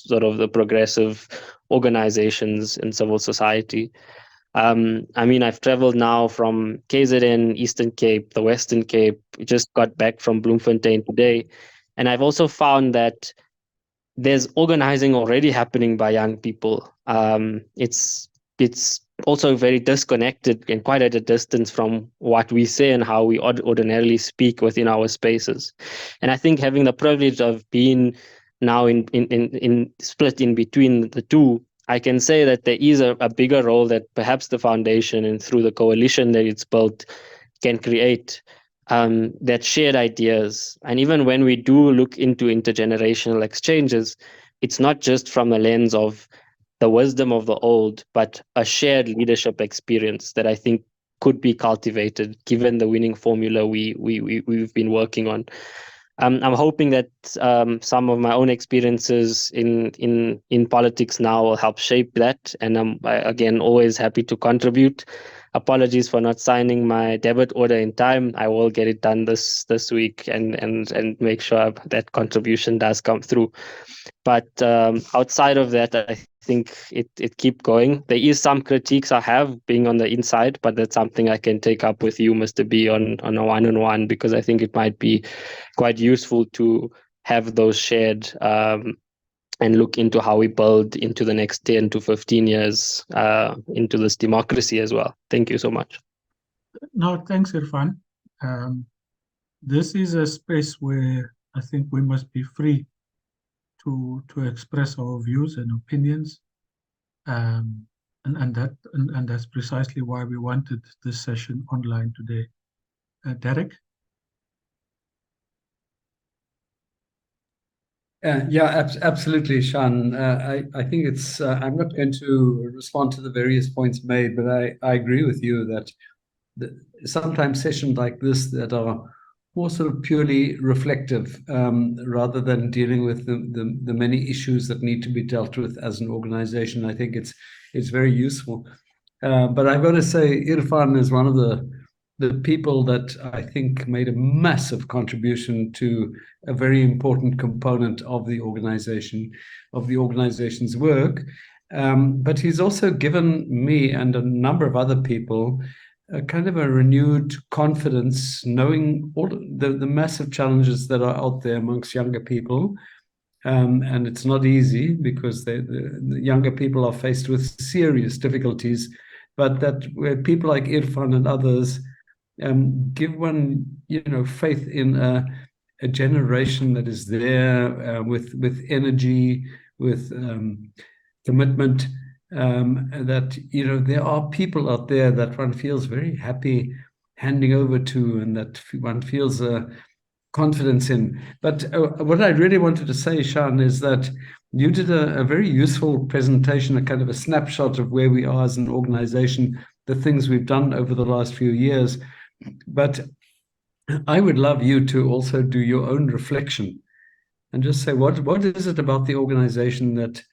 sort of the progressive organizations in civil society. I've traveled now from KZN, Eastern Cape, the Western Cape. Just got back from Bloemfontein today. And I've also found that there's organizing already happening by young people. It's also very disconnected and quite at a distance from what we say and how we ordinarily speak within our spaces. And I think having the privilege of being now in split in between the two, I can say that there is a bigger role that perhaps the foundation and through the coalition that it's built can create, that shared ideas. And even when we do look into intergenerational exchanges, it's not just from a lens of the wisdom of the old, but a shared leadership experience that I think could be cultivated given the winning formula we've been working on. I'm hoping that some of my own experiences in politics now will help shape that, and I'm again always happy to contribute. Apologies for not signing my debit order in time. I will get it done this week and make sure that contribution does come through. But outside of that, I think it keep going. There is some critiques I have being on the inside, but that's something I can take up with you, Mr. B, on a one-on-one, because I think it might be quite useful to have those shared, and look into how we build into the next 10 to 15 years into this democracy as well. Thank you so much. No, thanks, Irfan. This is a space where I think we must be free to express our views and opinions, and that's precisely why we wanted this session online today. Derek? Yeah, absolutely, Shan. I think it's, I'm not going to respond to the various points made, but I agree with you that sometimes sessions like this that are more sort of purely reflective, rather than dealing with the many issues that need to be dealt with as an organization, I think it's very useful. But I've got to say, Irfan is one of the people that I think made a massive contribution to a very important component of the organization, of the organization's work. But he's also given me and a number of other people a kind of a renewed confidence, knowing all the massive challenges that are out there amongst younger people. And it's not easy because the younger people are faced with serious difficulties, but that where people like Irfan and others give one, faith in a generation that is there with energy, with commitment, that there are people out there that one feels very happy handing over to, and that one feels confidence in. But what I really wanted to say, Shan, is that you did a very useful presentation, a kind of a snapshot of where we are as an organization, the things we've done over the last few years. But I would love you to also do your own reflection and just say, what is it about the organization that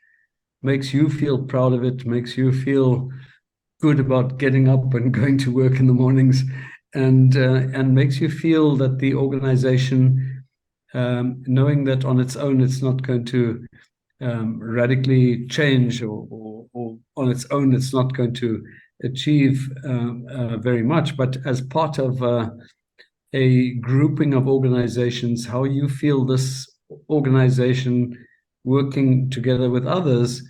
makes you feel proud of it, makes you feel good about getting up and going to work in the mornings, and makes you feel that the organization, knowing that on its own it's not going to radically change, or on its own it's not going to achieve very much, but as part of a grouping of organizations, how you feel this organization working together with others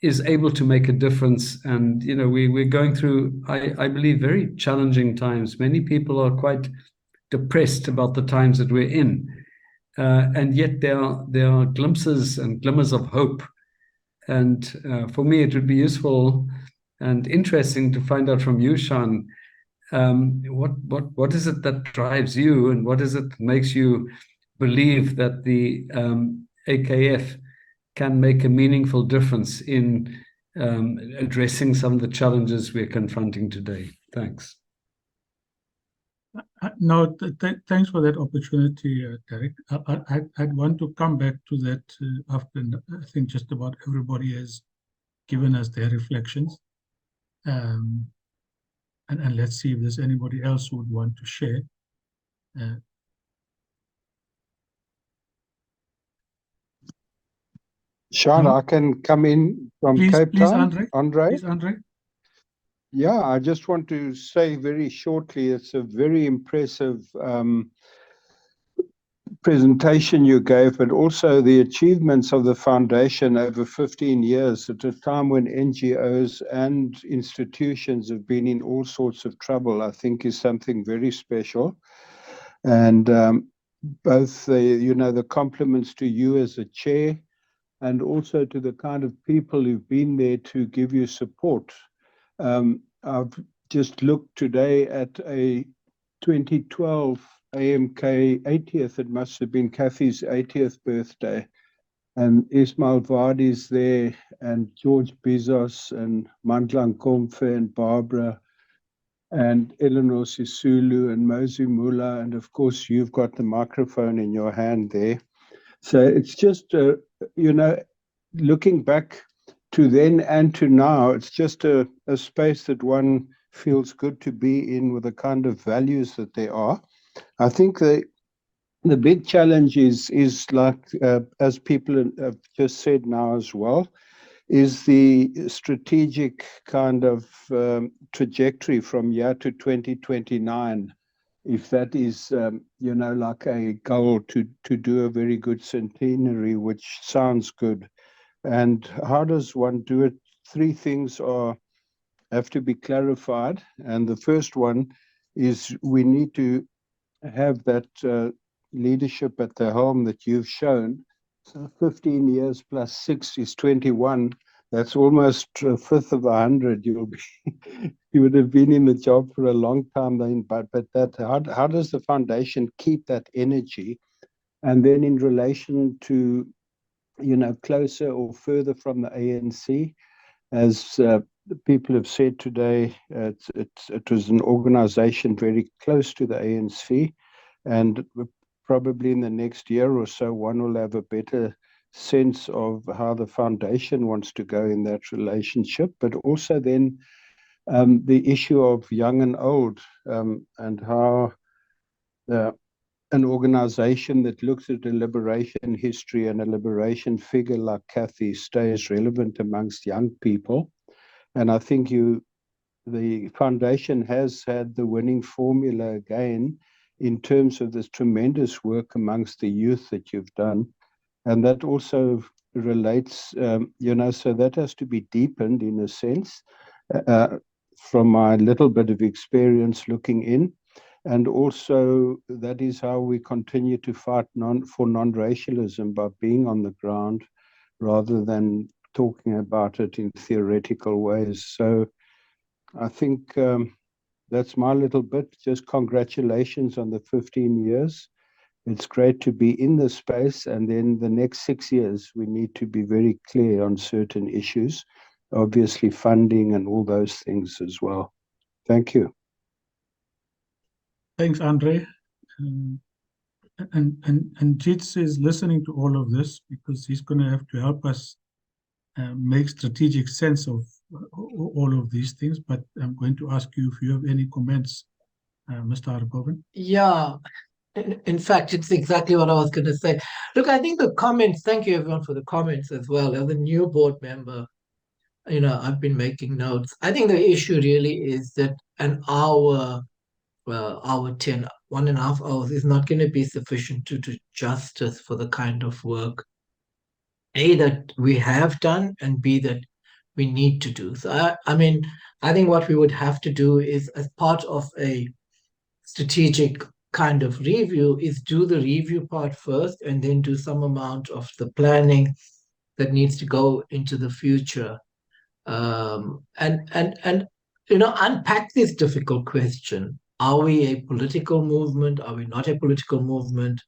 is able to make a difference. And we're going through, I believe, very challenging times. Many people are quite depressed about the times that we're in, and yet there are glimpses and glimmers of hope. And for me, it would be useful and interesting to find out from you, Shan, what is it that drives you, and what is it that makes you believe that the AKF can make a meaningful difference in addressing some of the challenges we're confronting today? Thanks. No, thanks for that opportunity, Derek. I'd want to come back to that after. I think just about everybody has given us their reflections. And let's see if there's anybody else who would want to share. Sean, I can come in from Cape Town. Andre. Please, Andre. Yeah, I just want to say very shortly, it's a very impressive presentation you gave, but also the achievements of the foundation over 15 years at a time when NGOs and institutions have been in all sorts of trouble, I think is something very special. And both the compliments to you as a chair and also to the kind of people who've been there to give you support. I've just looked today at a 2012 AMK 80th, it must have been Kathy's 80th birthday. And Ismail Vardi's there, and George Bezos, and Mandla Komfe, and Barbara, and Eleanor Sisulu, and Mozi Mula, and of course, you've got the microphone in your hand there. So it's just, looking back to then and to now, it's just a space that one feels good to be in with the kind of values that there are. I think the big challenge is like, as people have just said now as well, is the strategic kind of trajectory from here to 2029. If that is, like a goal to do a very good centenary, which sounds good. And how does one do it? Three things have to be clarified. And the first one is we need to have that leadership at the helm that you've shown. So 15 years plus 6 is 21. That's almost a fifth of 100. You would have been in the job for a long time then. But that how does the foundation keep that energy? And then in relation to, closer or further from the ANC, as people have said today, it was an organization very close to the ANC, and probably in the next year or so, one will have a better sense of how the foundation wants to go in that relationship, but also then the issue of young and old, and how an organization that looks at a liberation history and a liberation figure like Kathy stays relevant amongst young people. And I think the foundation has had the winning formula again in terms of this tremendous work amongst the youth that you've done. And that also relates, so that has to be deepened in a sense, from my little bit of experience looking in. And also that is how we continue to fight for non-racialism, by being on the ground rather than talking about it in theoretical ways. So I think that's my little bit. Just congratulations on the 15 years. It's great to be in this space. And then the next 6 years, we need to be very clear on certain issues, obviously funding and all those things as well. Thank you. Thanks, Andre. And Jits is listening to all of this because he's going to have to help us make strategic sense of all of these things. But I'm going to ask you if you have any comments, Mr. Harkoven. Yeah, in fact, it's exactly what I was going to say. Look, I think the comments, thank you everyone for the comments as well. As a new board member, I've been making notes. I think the issue really is that an hour, hour 10, 1.5 hours is not going to be sufficient to do justice for the kind of work, A, that we have done, and B, that we need to do. So, I think what we would have to do is, as part of a strategic kind of review, is do the review part first and then do some amount of the planning that needs to go into the future. And unpack this difficult question. Are we a political movement? Are we not a political movement?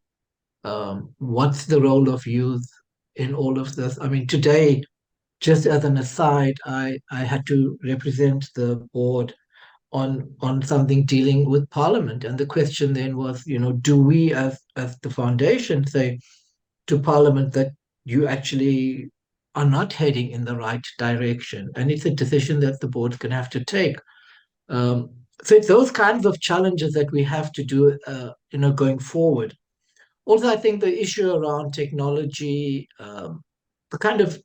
What's the role of youth in all of this? Today, just as an aside, I had to represent the board on something dealing with Parliament. And the question then was, do we as the foundation say to Parliament that you actually are not heading in the right direction? And it's a decision that the board's going to have to take. So it's those kinds of challenges that we have to do, going forward. Also, I think the issue around technology, the kind of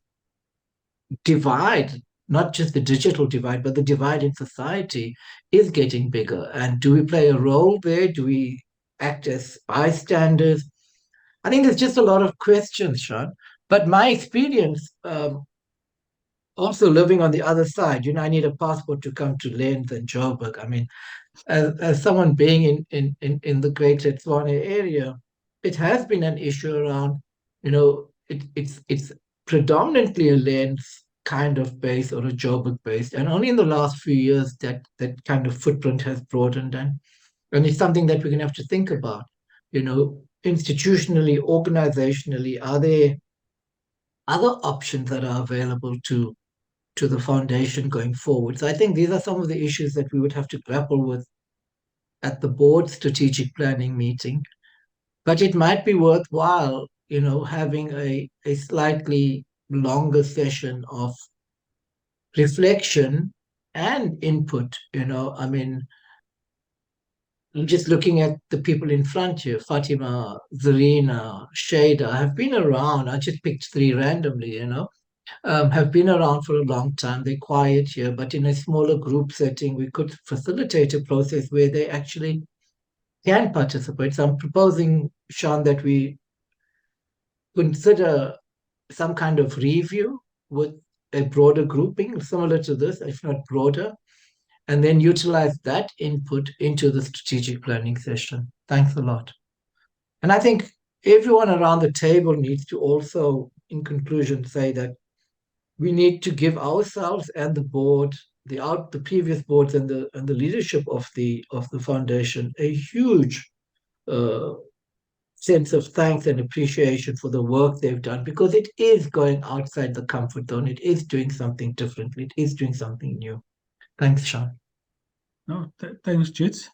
divide, not just the digital divide, but the divide in society is getting bigger. And do we play a role there? Do we act as bystanders? I think there's just a lot of questions, Sean. But my experience, also living on the other side, I need a passport to come to Lens and Joburg. I mean, as someone being in the Greater Tshwane area, it has been an issue around, it's predominantly a Lens kind of base or a Joburg base, and only in the last few years that kind of footprint has broadened, and it's something that we're going to have to think about. Institutionally, organizationally, are there other options that are available to the foundation going forward? So I think these are some of the issues that we would have to grapple with at the board strategic planning meeting. But it might be worthwhile, having a slightly longer session of reflection and input. I mean, just looking at the people in front here, Fatima, Zarina, Shada, have been around. I just picked three randomly, have been around for a long time. They're quiet here, but in a smaller group setting, we could facilitate a process where they actually can participate. So I'm proposing, Sean, that we consider some kind of review with a broader grouping, similar to this, if not broader, and then utilize that input into the strategic planning session. Thanks a lot. And I think everyone around the table needs to also, in conclusion, say that we need to give ourselves and the board, the previous boards and the leadership of the foundation a huge sense of thanks and appreciation for the work they've done, because it is going outside the comfort zone. It is doing something different. It is doing something new. Thanks, Sean. No, thanks, Jits.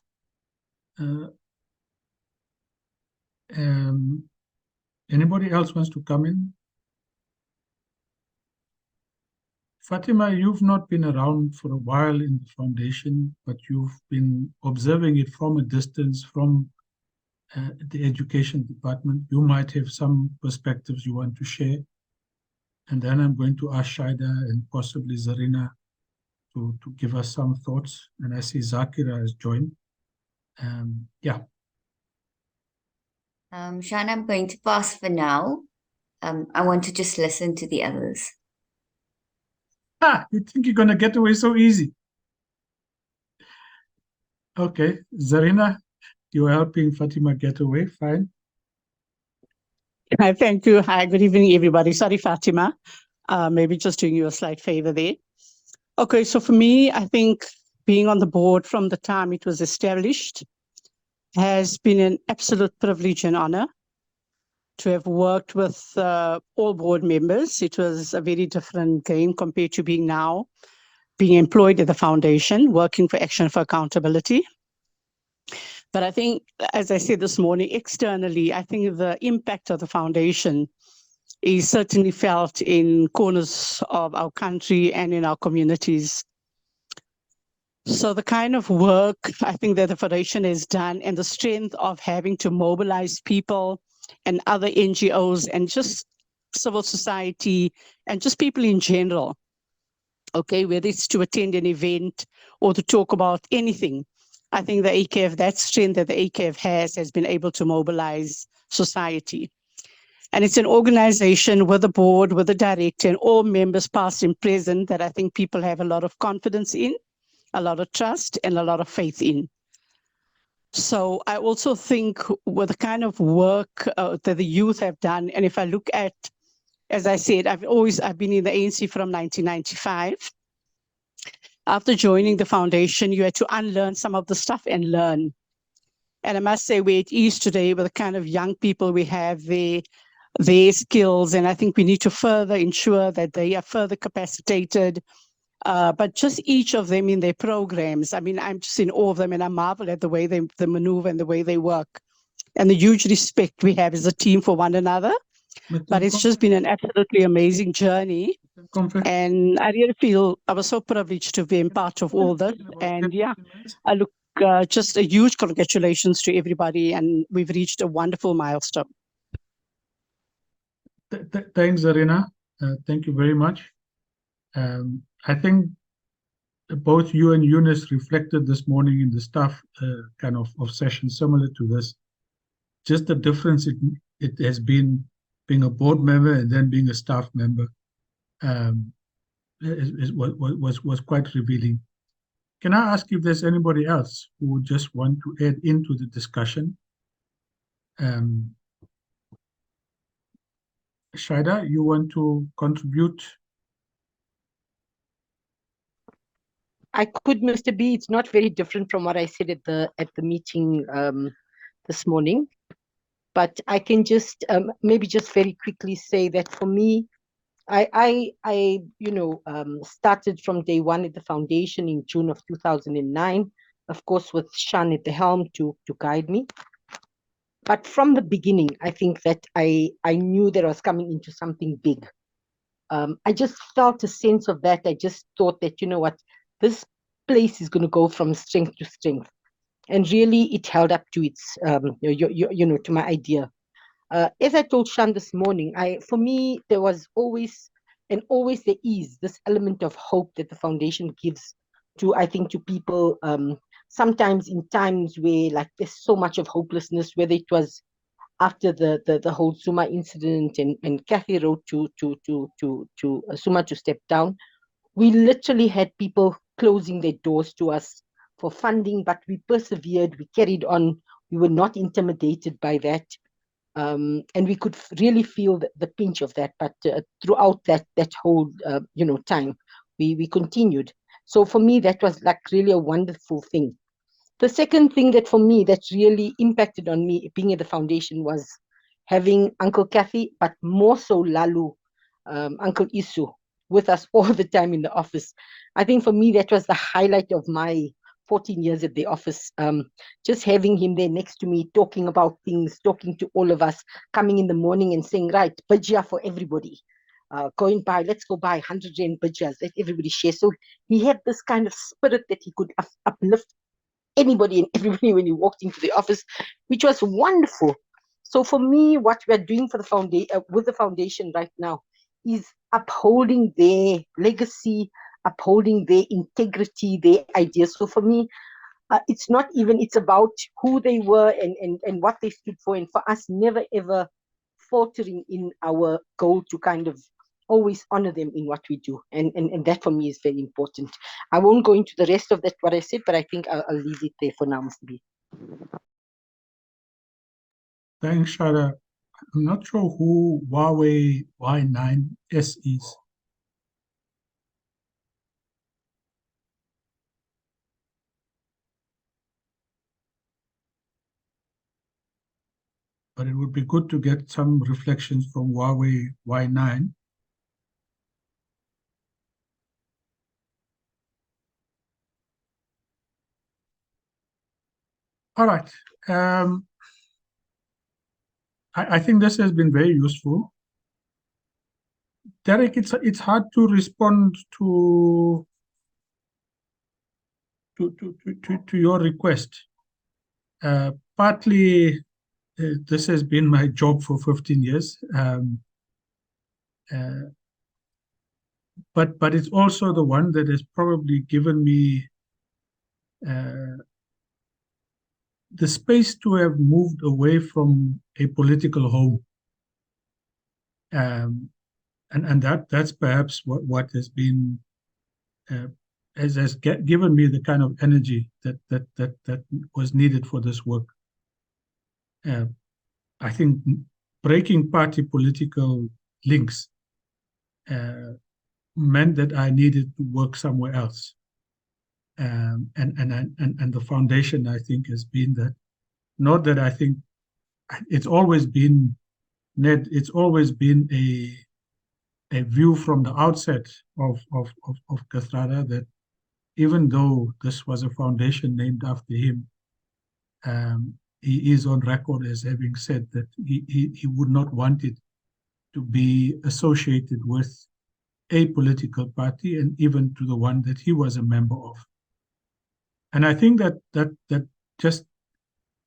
Anybody else wants to come in? Fatima, you've not been around for a while in the foundation, but you've been observing it from a distance from the education department. You might have some perspectives you want to share. And then I'm going to ask Shaida and possibly Zarina to give us some thoughts. And I see Zakira has joined. Yeah. Sean, I'm going to pass for now. I want to just listen to the others. You think you're going to get away so easy? Okay, Zarina, you're helping Fatima get away. Fine. Hi, thank you. Hi, good evening, everybody. Sorry, Fatima. Maybe just doing you a slight favor there. Okay, so for me, I think being on the board from the time it was established has been an absolute privilege and honor to have worked with all board members. It was a very different game compared to being employed at the foundation, working for Action for Accountability. But I think, as I said this morning, externally, I think the impact of the foundation is certainly felt in corners of our country and in our communities. So the kind of work I think that the Foundation has done, and the strength of having to mobilize people and other NGOs and just civil society and just people in general, okay, whether it's to attend an event or to talk about anything, I think the AKF, that strength that the AKF has been able to mobilize society. And it's an organization with a board, with a director, and all members past and present that I think people have a lot of confidence in, a lot of trust, and a lot of faith in. So I also think with the kind of work that the youth have done, and if I look at, as I said, I've been in the ANC from 1995. After joining the foundation, you had to unlearn some of the stuff and learn. And I must say, where it is today, with the kind of young people we have, their skills, and I think we need to further ensure that they are further capacitated. But just each of them in their programs, I mean, I'm just in awe of them, and I marvel at the way they maneuver and the way they work, and the huge respect we have as a team for one another. But it's just been an absolutely amazing journey. And I really feel I was so privileged to be part of all that. And yeah, I look just a huge congratulations to everybody, and we've reached a wonderful milestone. Thanks, Zarina. Thank you very much. I think both you and Eunice reflected this morning in the staff kind of session similar to this, just the difference it has been being a board member and then being a staff member was quite revealing. Can I ask if there's anybody else who would just want to add into the discussion? Shaida, you want to contribute? I could, Mr. B. It's not very different from what I said at the meeting this morning, but I can just maybe just very quickly say that for me, I started from day one at the foundation in June of 2009, of course, with Shan at the helm to guide me. But from the beginning, I think that I knew that I was coming into something big. I just felt a sense of that. I just thought that, you know what, this place is going to go from strength to strength. And really, it held up to its, to my idea. As I told Shan this morning, for me, there was always, and always there is, this element of hope that the foundation gives to, I think, to people, sometimes in times where like there's so much of hopelessness, whether it was after the whole Suma incident and Kathy wrote to Suma to step down, we literally had people closing their doors to us for funding, but we persevered, we carried on, we were not intimidated by that. And we could really feel the pinch of that, but throughout that whole time, we continued. So for me, that was like really a wonderful thing. The second thing that for me that really impacted on me being at the foundation was having Uncle Kathy, but more so Lalu, Uncle Isu, with us all the time in the office. I think for me, that was the highlight of my 14 years at the office. Just having him there next to me, talking about things, talking to all of us, coming in the morning and saying, right, bhajia for everybody. Going by, let's go buy 100 Rand bhajias, let everybody share. So he had this kind of spirit that he could uplift anybody and everybody when he walked into the office, which was wonderful. So for me, what we're doing for the foundation with the foundation right now is upholding their legacy, upholding their integrity, their ideas. So for me, it's not even, it's about who they were and what they stood for. And for us, never ever faltering in our goal to kind of always honor them in what we do. And that for me is very important. I won't go into the rest of that, what I said, but I think I'll leave it there for now, Mr. B. Thanks, Shara. I'm not sure who Huawei Y9S is. But it would be good to get some reflections from Huawei Y9. All right. I think this has been very useful. Derek, it's hard to respond to your request. Partly, this has been my job for 15 years. But it's also the one that has probably given me the space to have moved away from a political home. And that's perhaps what has been has given me the kind of energy that was needed for this work. I think breaking party political links meant that I needed to work somewhere else. And the foundation, I think, has been that. Not that I think it's always been, Ned, it's always been a view from the outset of Kathrada that even though this was a foundation named after him, he is on record as having said that he would not want it to be associated with a political party and even to the one that he was a member of. And I think that just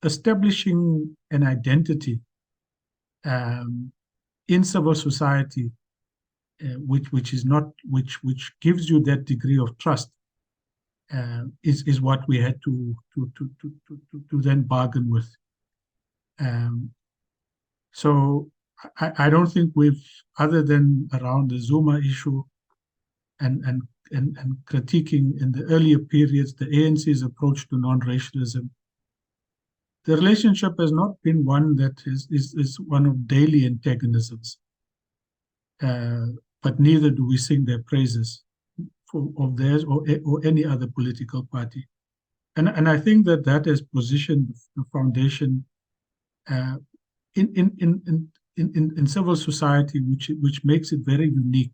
establishing an identity in civil society, which gives you that degree of trust, is what we had to then bargain with. So I don't think we've, other than around the Zuma issue and critiquing in the earlier periods the ANC's approach to non-racialism, the relationship has not been one that is one of daily antagonisms. But neither do we sing their praises of theirs or any other political party. And I think that has positioned the foundation in civil society, which makes it very unique.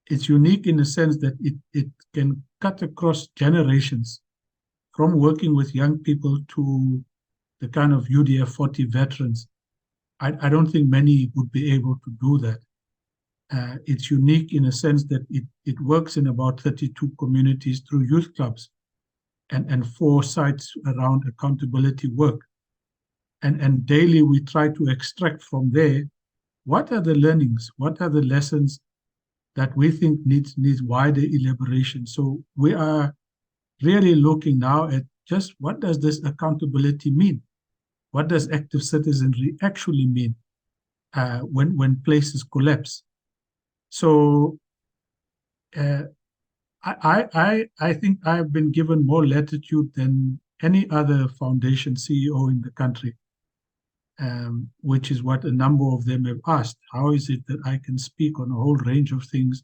It's unique in the sense that it can cut across generations, from working with young people to the kind of UDF 40 veterans. I don't think many would be able to do that. It's unique in a sense that it works in about 32 communities through youth clubs and 4 sites around accountability work. And daily we try to extract from there what are the learnings, what are the lessons that we think needs wider elaboration. So we are really looking now at just what does this accountability mean? What does active citizenry actually mean when places collapse? So I think I've been given more latitude than any other foundation CEO in the country, which is what a number of them have asked. How is it that I can speak on a whole range of things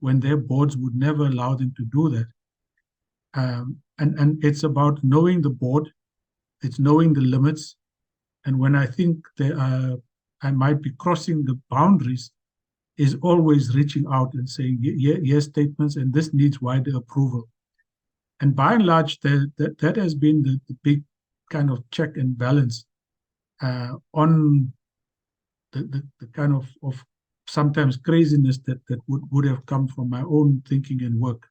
when their boards would never allow them to do that? And it's about knowing the board, it's knowing the limits, and when I think I might be crossing the boundaries, is always reaching out and saying yes statements, and this needs wider approval. And by and large, that has been the big kind of check and balance on the kind of sometimes craziness that would have come from my own thinking and work.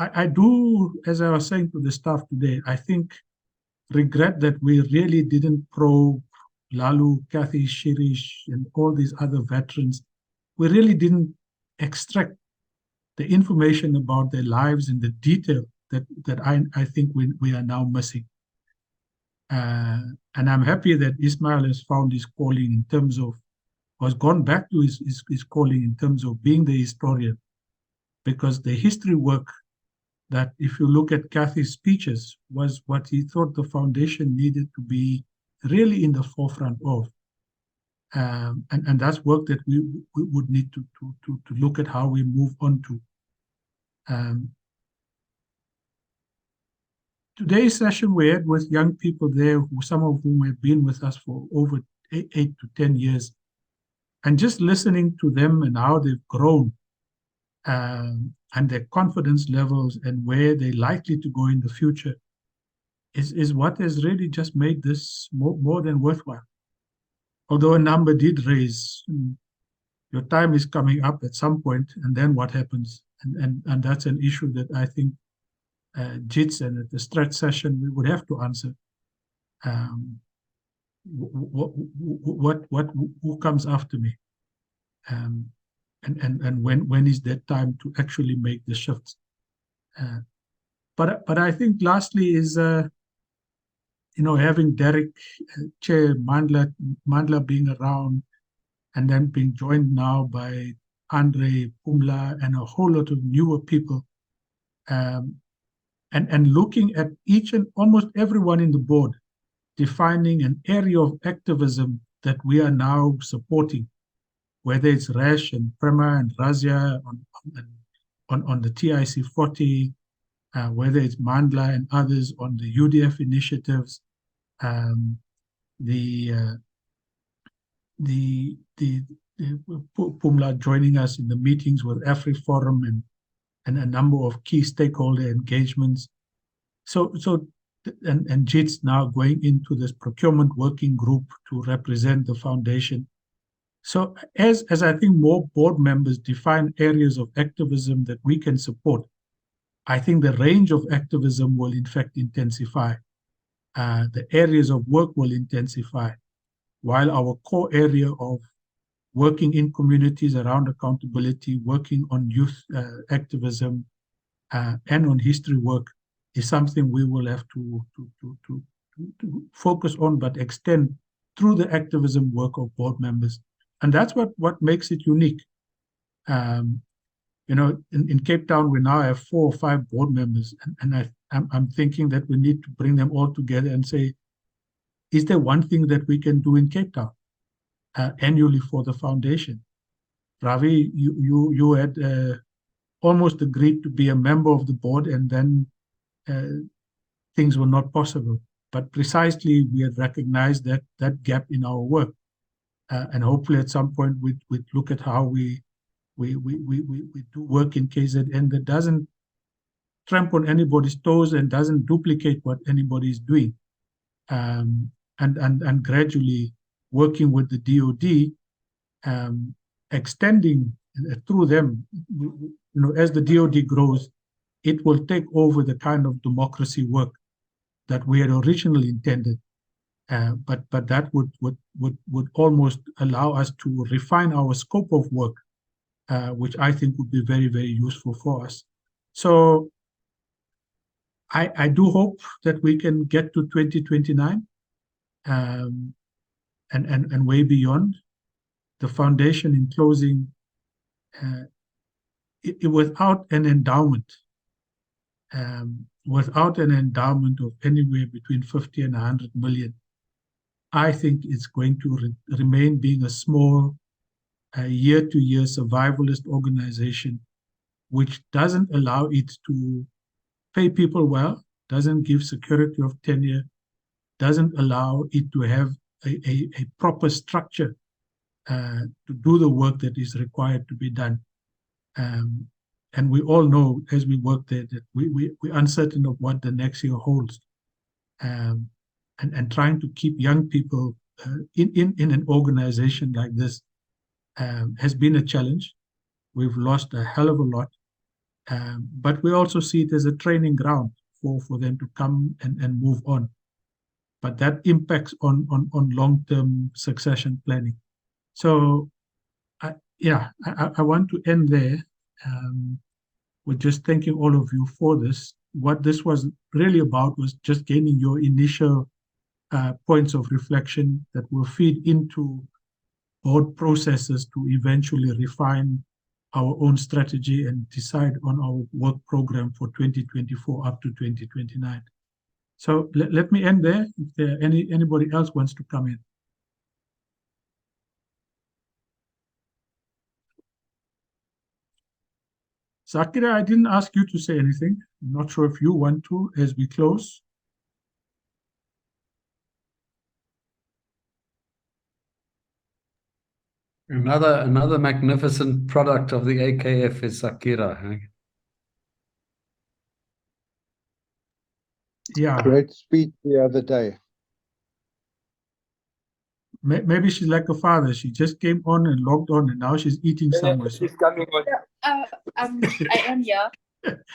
I do, as I was saying to the staff today, I think regret that we really didn't probe Lalu, Kathy, Shirish, and all these other veterans. We really didn't extract the information about their lives in the detail that I think we are now missing. And I'm happy that Ismail has found his calling in terms of, has gone back to his calling in terms of being the historian, because the history work that, if you look at Kathy's speeches, was what he thought the foundation needed to be really in the forefront of. And that's work that we would need to look at how we move on to. Today's session we had with young people there, some of whom have been with us for over 8 to 10 years. And just listening to them and how they've grown and their confidence levels and where they're likely to go in the future is what has really just made this more than worthwhile. Although a number did raise, your time is coming up at some point, and then what happens? And that's an issue that I think JITS and at the stretch session we would have to answer. Who comes after me? And when is that time to actually make the shifts? But I think lastly is having Derek, Chair Mandla being around, and then being joined now by Andre, Pumla, and a whole lot of newer people, and looking at each and almost everyone in the board, defining an area of activism that we are now supporting, whether it's Rash and Prema and Razia on the TIC 40, whether it's Mandla and others on the UDF initiatives, the Pumla joining us in the meetings with AfriForum and a number of key stakeholder engagements. And JITS now going into this procurement working group to represent the foundation. So as I think more board members define areas of activism that we can support, I think the range of activism will in fact intensify. The areas of work will intensify, while our core area of working in communities around accountability, working on youth activism, and on history work is something we will have to to focus on, but extend through the activism work of board members. And that's what makes it unique. You know, in Cape Town, we now have 4 or 5 board members, and I'm thinking that we need to bring them all together and say, is there one thing that we can do in Cape Town annually for the foundation? Ravi, you had almost agreed to be a member of the board, and then things were not possible. But precisely, we had recognized that gap in our work, and hopefully at some point we'd look at how we do work in KZN that doesn't trample on anybody's toes and doesn't duplicate what anybody is doing, and gradually working with the DoD, extending through them. You know, as the DoD grows, it will take over the kind of democracy work that we had originally intended. But that would almost allow us to refine our scope of work, which I think would be very, very useful for us. So I do hope that we can get to 2029 and way beyond. The foundation, in closing, without an endowment, of anywhere between 50 and 100 million, I think it's going to remain being a small, year-to-year survivalist organization, which doesn't allow it to pay people well, doesn't give security of tenure, doesn't allow it to have a proper structure to do the work that is required to be done. And we all know, as we work there, that we're uncertain of what the next year holds. And trying to keep young people in an organization like this has been a challenge. We've lost a hell of a lot, but we also see it as a training ground for them to come and move on. But that impacts on long-term succession planning. So, I want to end there with just thanking all of you for this. What this was really about was just gaining your initial points of reflection that will feed into board processes to eventually refine our own strategy and decide on our work program for 2024 up to 2029. So let me end there. If there anybody else wants to come in. Zakira, I didn't ask you to say anything. I'm not sure if you want to as we close. Another magnificent product of the AKF is Zakira. Huh? Yeah. Great speech the other day. Maybe she's like a father. She just came on and logged on, and now she's eating somewhere. She's coming on. I am here.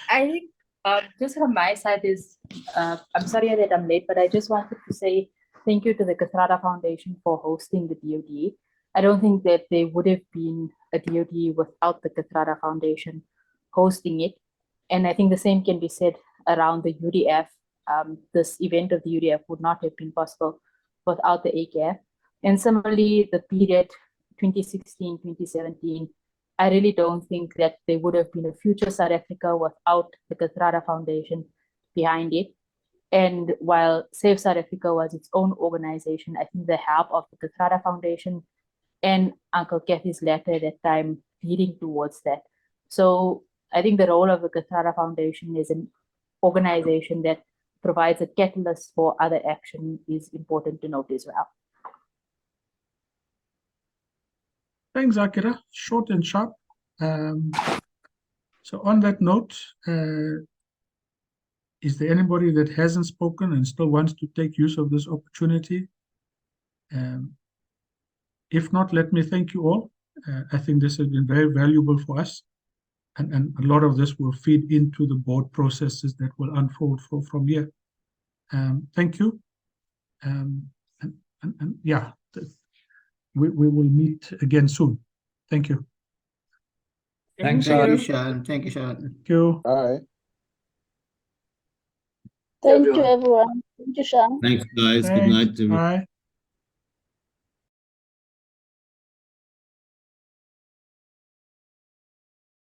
I think just from my side is, I'm sorry that I'm late, but I just wanted to say thank you to the Kathrada Foundation for hosting the DoD. I don't think that there would have been a DoD without the Kathrada Foundation hosting it. And I think the same can be said around the UDF. This event of the UDF would not have been possible without the AKF. And similarly, the period 2016, 2017, I really don't think that there would have been a future South Africa without the Kathrada Foundation behind it. And while Save South Africa was its own organization, I think the help of the Kathrada Foundation and Uncle Kathy's letter at that time leading towards that. So I think the role of the Kathrada Foundation is an organization that provides a catalyst for other action is important to note as well. Thanks, Akira. Short and sharp. So on that note, is there anybody that hasn't spoken and still wants to take use of this opportunity? If not, let me thank you all. I think this has been very valuable for us. And a lot of this will feed into the board processes that will unfold from here. Thank you. And yeah, we will meet again soon. Thank you. Thank you, Sean. Thank you, Sean. Thank you. Bye. Thank you, everyone. Thank you, Sean. Thanks, guys. Good Thanks. night. everyone. Bye.